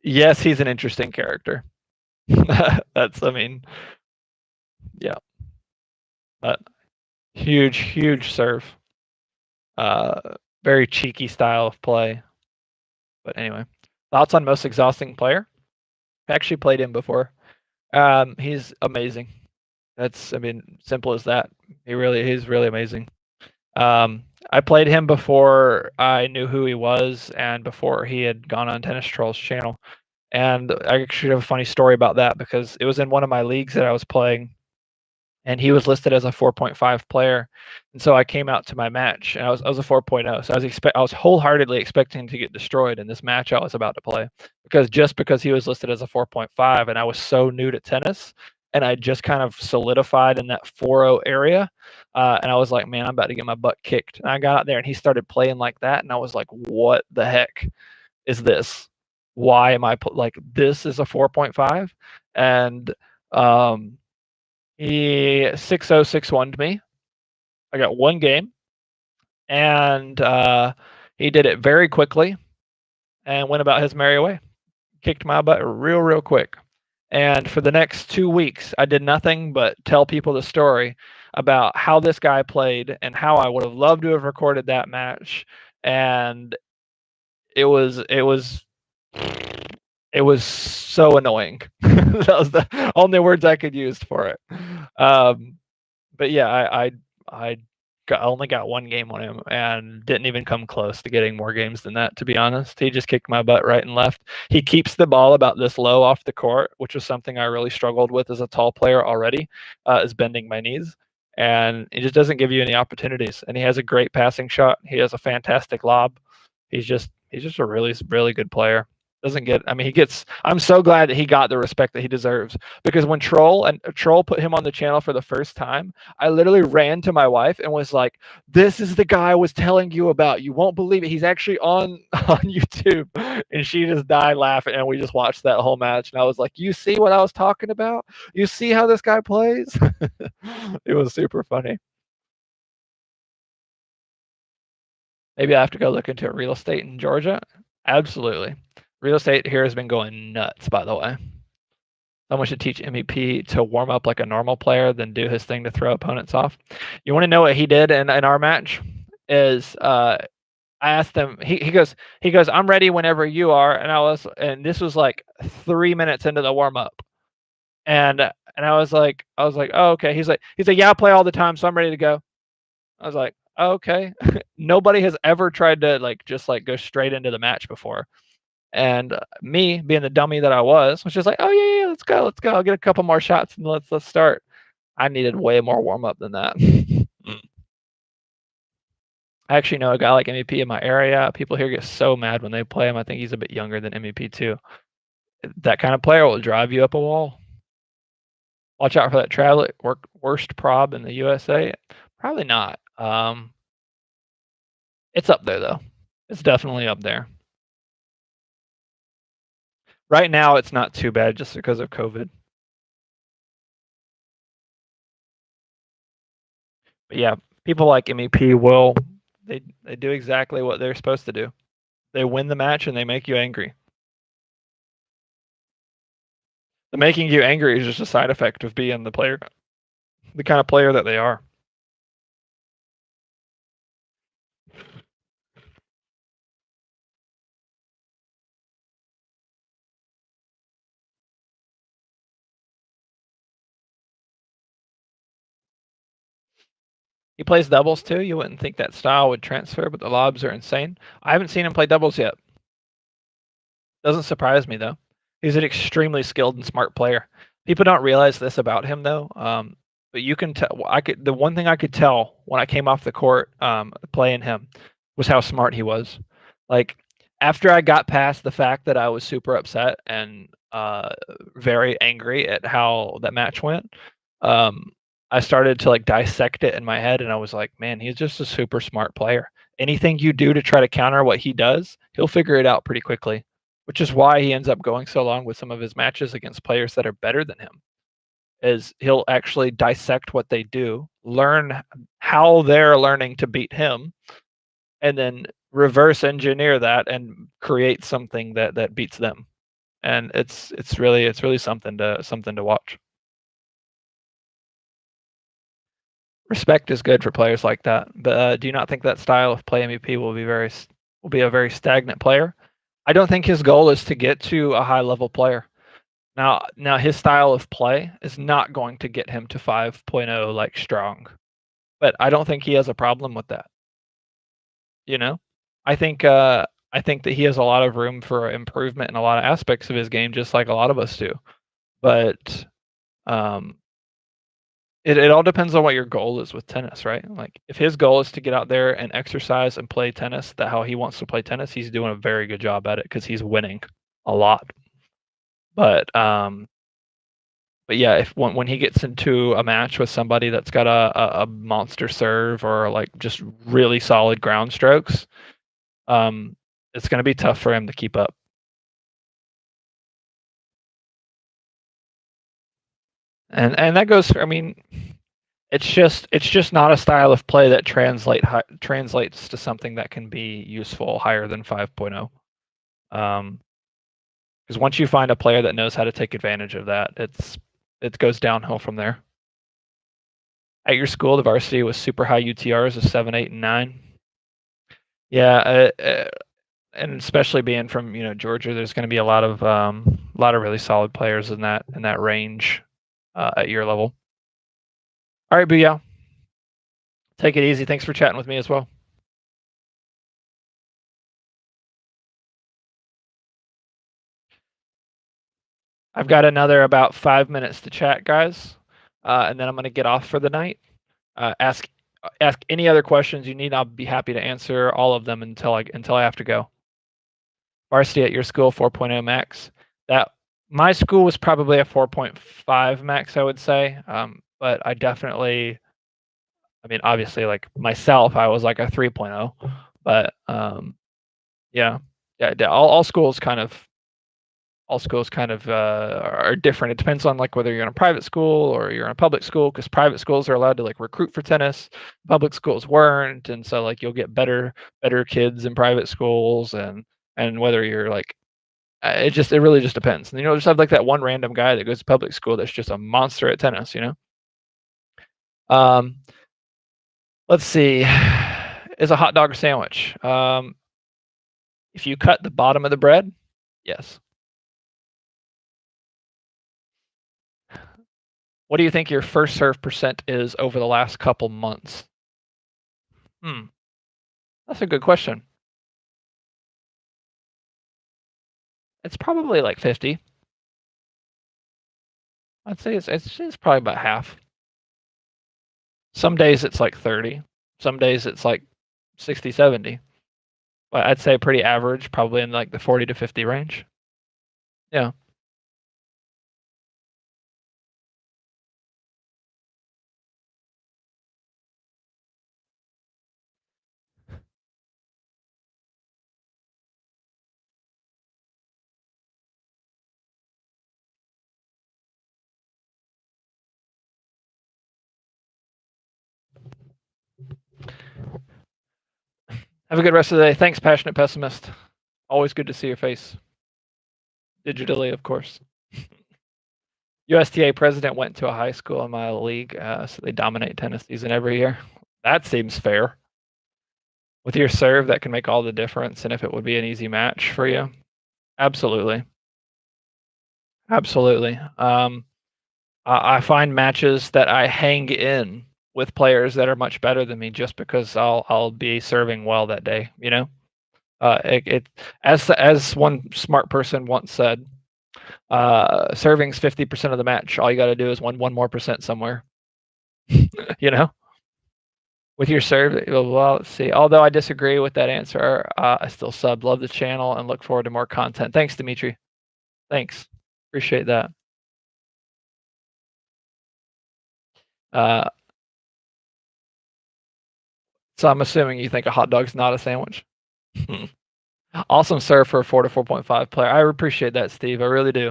Yes, he's an interesting character. I mean, yeah. Huge serve. Very cheeky style of play. But anyway, thoughts on most exhausting player? I actually played him before. He's amazing. I mean, simple as that. He's really amazing. I played him before I knew who he was and before he had gone on Tennis Troll's channel. And I actually have a funny story about that because it was in one of my leagues that I was playing. and he was listed as a 4.5 player. And so I came out to my match, and I was a 4.0. So I was wholeheartedly expecting to get destroyed in this match I was about to play, because he was listed as a 4.5, and I was so new to tennis, and I just kind of solidified in that 4.0 area. And I was like, man, I'm about to get my butt kicked. And I got out there, and he started playing like that, and I was like, what the heck is this? Why am I like this is a 4.5? And he 6-0, 6-1'd me. I got one game, and he did it very quickly and went about his merry way. Kicked my butt real quick. And for the next 2 weeks, I did nothing but tell people the story about how this guy played and how I would have loved to have recorded that match. And it was so annoying. That was the only words I could use for it. But yeah, I only got one game on him and didn't even come close to getting more games than that, to be honest. He just kicked my butt right and left. He keeps the ball about this low off the court, which was something I really struggled with as a tall player already, is bending my knees. And he just doesn't give you any opportunities. And he has a great passing shot. He has a fantastic lob. He's just a really good player. Doesn't get, I mean, he gets, I'm so glad that he got the respect that he deserves, because when Troll put him on the channel for the first time, I literally ran to my wife and was like, this is the guy I was telling you about. You won't believe it. He's actually on YouTube. And she just died laughing, and we just watched that whole match. And I was like, you see what I was talking about? You see how this guy plays? It was super funny. Maybe I have to go look into real estate in Georgia. Absolutely. Real estate here has been going nuts, by the way. Someone should teach MEP to warm up like a normal player, then do his thing to throw opponents off. You want to know what he did in our match? Is I asked him. He goes, I'm ready whenever you are. And this was like 3 minutes into the warm up, and I was like, oh, okay. He's like, yeah, I play all the time, so I'm ready to go. I was like, oh, okay. Nobody has ever tried to just go straight into the match before. And me being the dummy that I was just like, oh yeah, let's go. I'll get a couple more shots and let's start. I needed way more warm up than that. I actually know a guy like MEP in my area. People here get so mad when they play him. I think he's a bit younger than MEP too. That kind of player will drive you up a wall. Watch out for that travel worst prob in the USA. Probably not. It's up there though. It's definitely up there. Right now, it's not too bad just because of COVID. But yeah, people like MEP will they do exactly what they're supposed to do. They win the match and they make you angry. The making you angry is just a side effect of being the player, the kind of player that they are. He plays doubles too. You wouldn't think that style would transfer, but the lobs are insane. I haven't seen him play doubles yet. Doesn't surprise me though. He's an extremely skilled and smart player. People don't realize this about him though. But you can tell. The one thing I could tell when I came off the court playing him was how smart he was. Like after I got past the fact that I was super upset and very angry at how that match went, I started to dissect it in my head, and I was like, man, he's just a super smart player. Anything you do to try to counter what he does, he'll figure it out pretty quickly, which is why he ends up going so long with some of his matches against players that are better than him. Is he'll actually dissect what they do, learn how they're learning to beat him, and then reverse engineer that and create something that beats them. And it's really something to watch. Respect is good for players like that. But do you not think that style of play MEP will be a very stagnant player? I don't think his goal is to get to a high level player. Now his style of play is not going to get him to 5.0 like strong. But I don't think he has a problem with that. You know? I think that he has a lot of room for improvement in a lot of aspects of his game, just like a lot of us do. But It all depends on what your goal is with tennis, right? Like, if his goal is to get out there and exercise and play tennis, that how he wants to play tennis, he's doing a very good job at it because he's winning a lot. But yeah, if when he gets into a match with somebody that's got a monster serve or like just really solid ground strokes, it's going to be tough for him to keep up. And that goes for, I mean, it's just not a style of play that translates to something that can be useful higher than 5.0. Because once you find a player that knows how to take advantage of that, it goes downhill from there. At your school, the varsity was super high UTRs of 7, 8, and 9. Yeah, and especially being from Georgia, there's going to be a lot of really solid players in that range at your level. All right, Booyah. Take it easy. Thanks for chatting with me as well. I've got another about 5 minutes to chat, guys, and then I'm going to get off for the night. Ask any other questions you need. I'll be happy to answer all of them until I have to go. Varsity at your school, 4.0 max. That my school was probably a 4.5 max, I would say. But I definitely, I mean, obviously, like myself, I was like a 3.0. But yeah, all schools kind of are different. It depends on like whether you're in a private school or you're in a public school, because private schools are allowed to like recruit for tennis, public schools weren't, and so like you'll get better kids in private schools, and whether you're like it really just depends. And just have like that one random guy that goes to public school that's just a monster at tennis. Um, let's see, is a hot dog a sandwich? If you cut the bottom of the bread, yes. What do you think your first serve percent is over the last couple months? That's a good question. It's probably like 50. I'd say it's probably about half. Some days it's like 30. Some days it's like 60, 70. But I'd say pretty average, probably in like the 40 to 50 range. Yeah. Have a good rest of the day. Thanks, Passionate Pessimist. Always good to see your face. Digitally, of course. USTA president went to a high school in my league, so they dominate tennis season every year. That seems fair. With your serve, that can make all the difference, and if it would be an easy match for you, absolutely. Absolutely. I find matches that I hang in with players that are much better than me just because I'll be serving well that day. As one smart person once said, serving's 50% of the match. All you got to do is win 1% more somewhere. With your serve. Well, let's see. Although I disagree with that answer, I still love the channel, and look forward to more content. Thanks, Dimitri. Thanks. Appreciate that. So I'm assuming you think a hot dog's not a sandwich. Awesome serve for a 4 to 4.5 player. I appreciate that, Steve. I really do.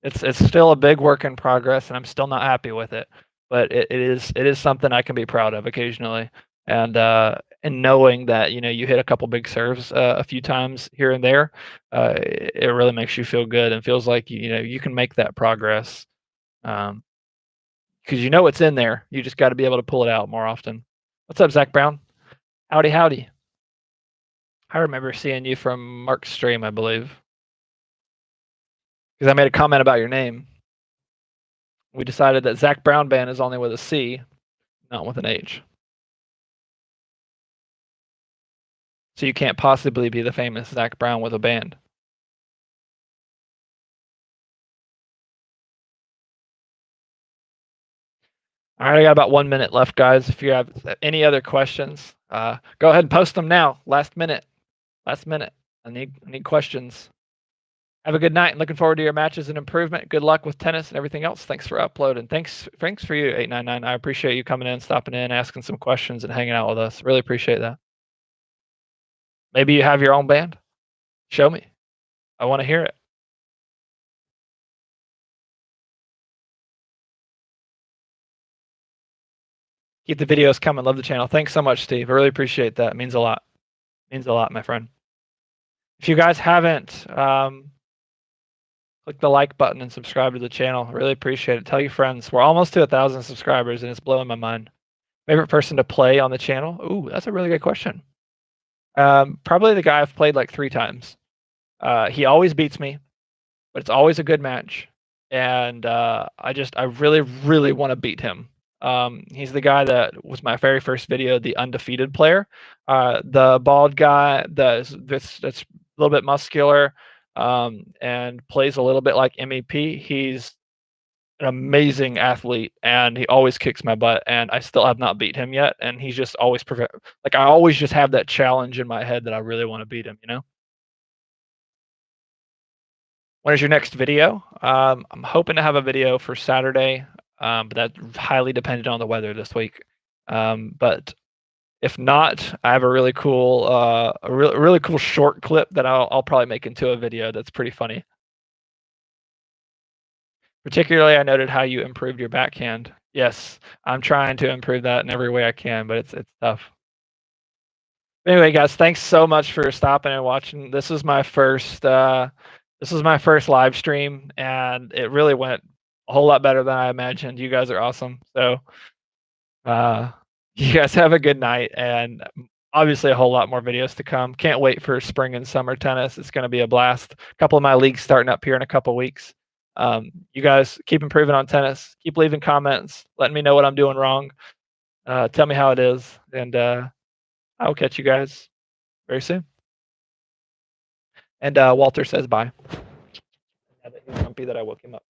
It's still a big work in progress, and I'm still not happy with it. But it is something I can be proud of occasionally. And knowing that you hit a couple big serves a few times here and there, it really makes you feel good and feels like you can make that progress. Because it's in there. You just got to be able to pull it out more often. What's up, Zach Brown? Howdy, howdy. I remember seeing you from Mark's stream, I believe. Because I made a comment about your name. We decided that Zach Brown Band is only with a C, not with an H. So you can't possibly be the famous Zach Brown with a band. All right, I got about 1 minute left, guys. If you have any other questions, go ahead and post them now. Last minute. Last minute. I need questions. Have a good night and looking forward to your matches and improvement. Good luck with tennis and everything else. Thanks for uploading. Thanks for you, 899. I appreciate you coming in, stopping in, asking some questions, and hanging out with us. Really appreciate that. Maybe you have your own band. Show me. I want to hear it. Keep the videos coming. Love the channel. Thanks so much, Steve. I really appreciate that. It means a lot. Means a lot, my friend. If you guys haven't, click the like button and subscribe to the channel. I really appreciate it. Tell your friends. We're almost to 1,000 subscribers, and it's blowing my mind. Favorite person to play on the channel? Ooh, that's a really good question. Probably the guy I've played like 3 times. He always beats me, but it's always a good match. And I really want to beat him. He's the guy that was my very first video, the undefeated player. The bald guy that's a little bit muscular, and plays a little bit like MEP. He's an amazing athlete, and he always kicks my butt, and I still have not beat him yet. And he's just always like, I always just have that challenge in my head that I really want to beat him. When is your next video? I'm hoping to have a video for Saturday, but that's highly dependent on the weather this week. But if not, I have a really cool, really cool short clip that I'll probably make into a video that's pretty funny. Particularly, I noted how you improved your backhand. Yes, I'm trying to improve that in every way I can, but it's tough. Anyway, guys, thanks so much for stopping and watching. This is my first live stream, and it really went a whole lot better than I imagined. You guys are awesome. So, you guys have a good night, and obviously a whole lot more videos to come. Can't wait for spring and summer tennis. It's going to be a blast. A couple of my leagues starting up here in a couple weeks. You guys keep improving on tennis. Keep leaving comments, letting me know what I'm doing wrong. Tell me how it is, and I will catch you guys very soon. And Walter says bye. Now that he's grumpy that I woke him up.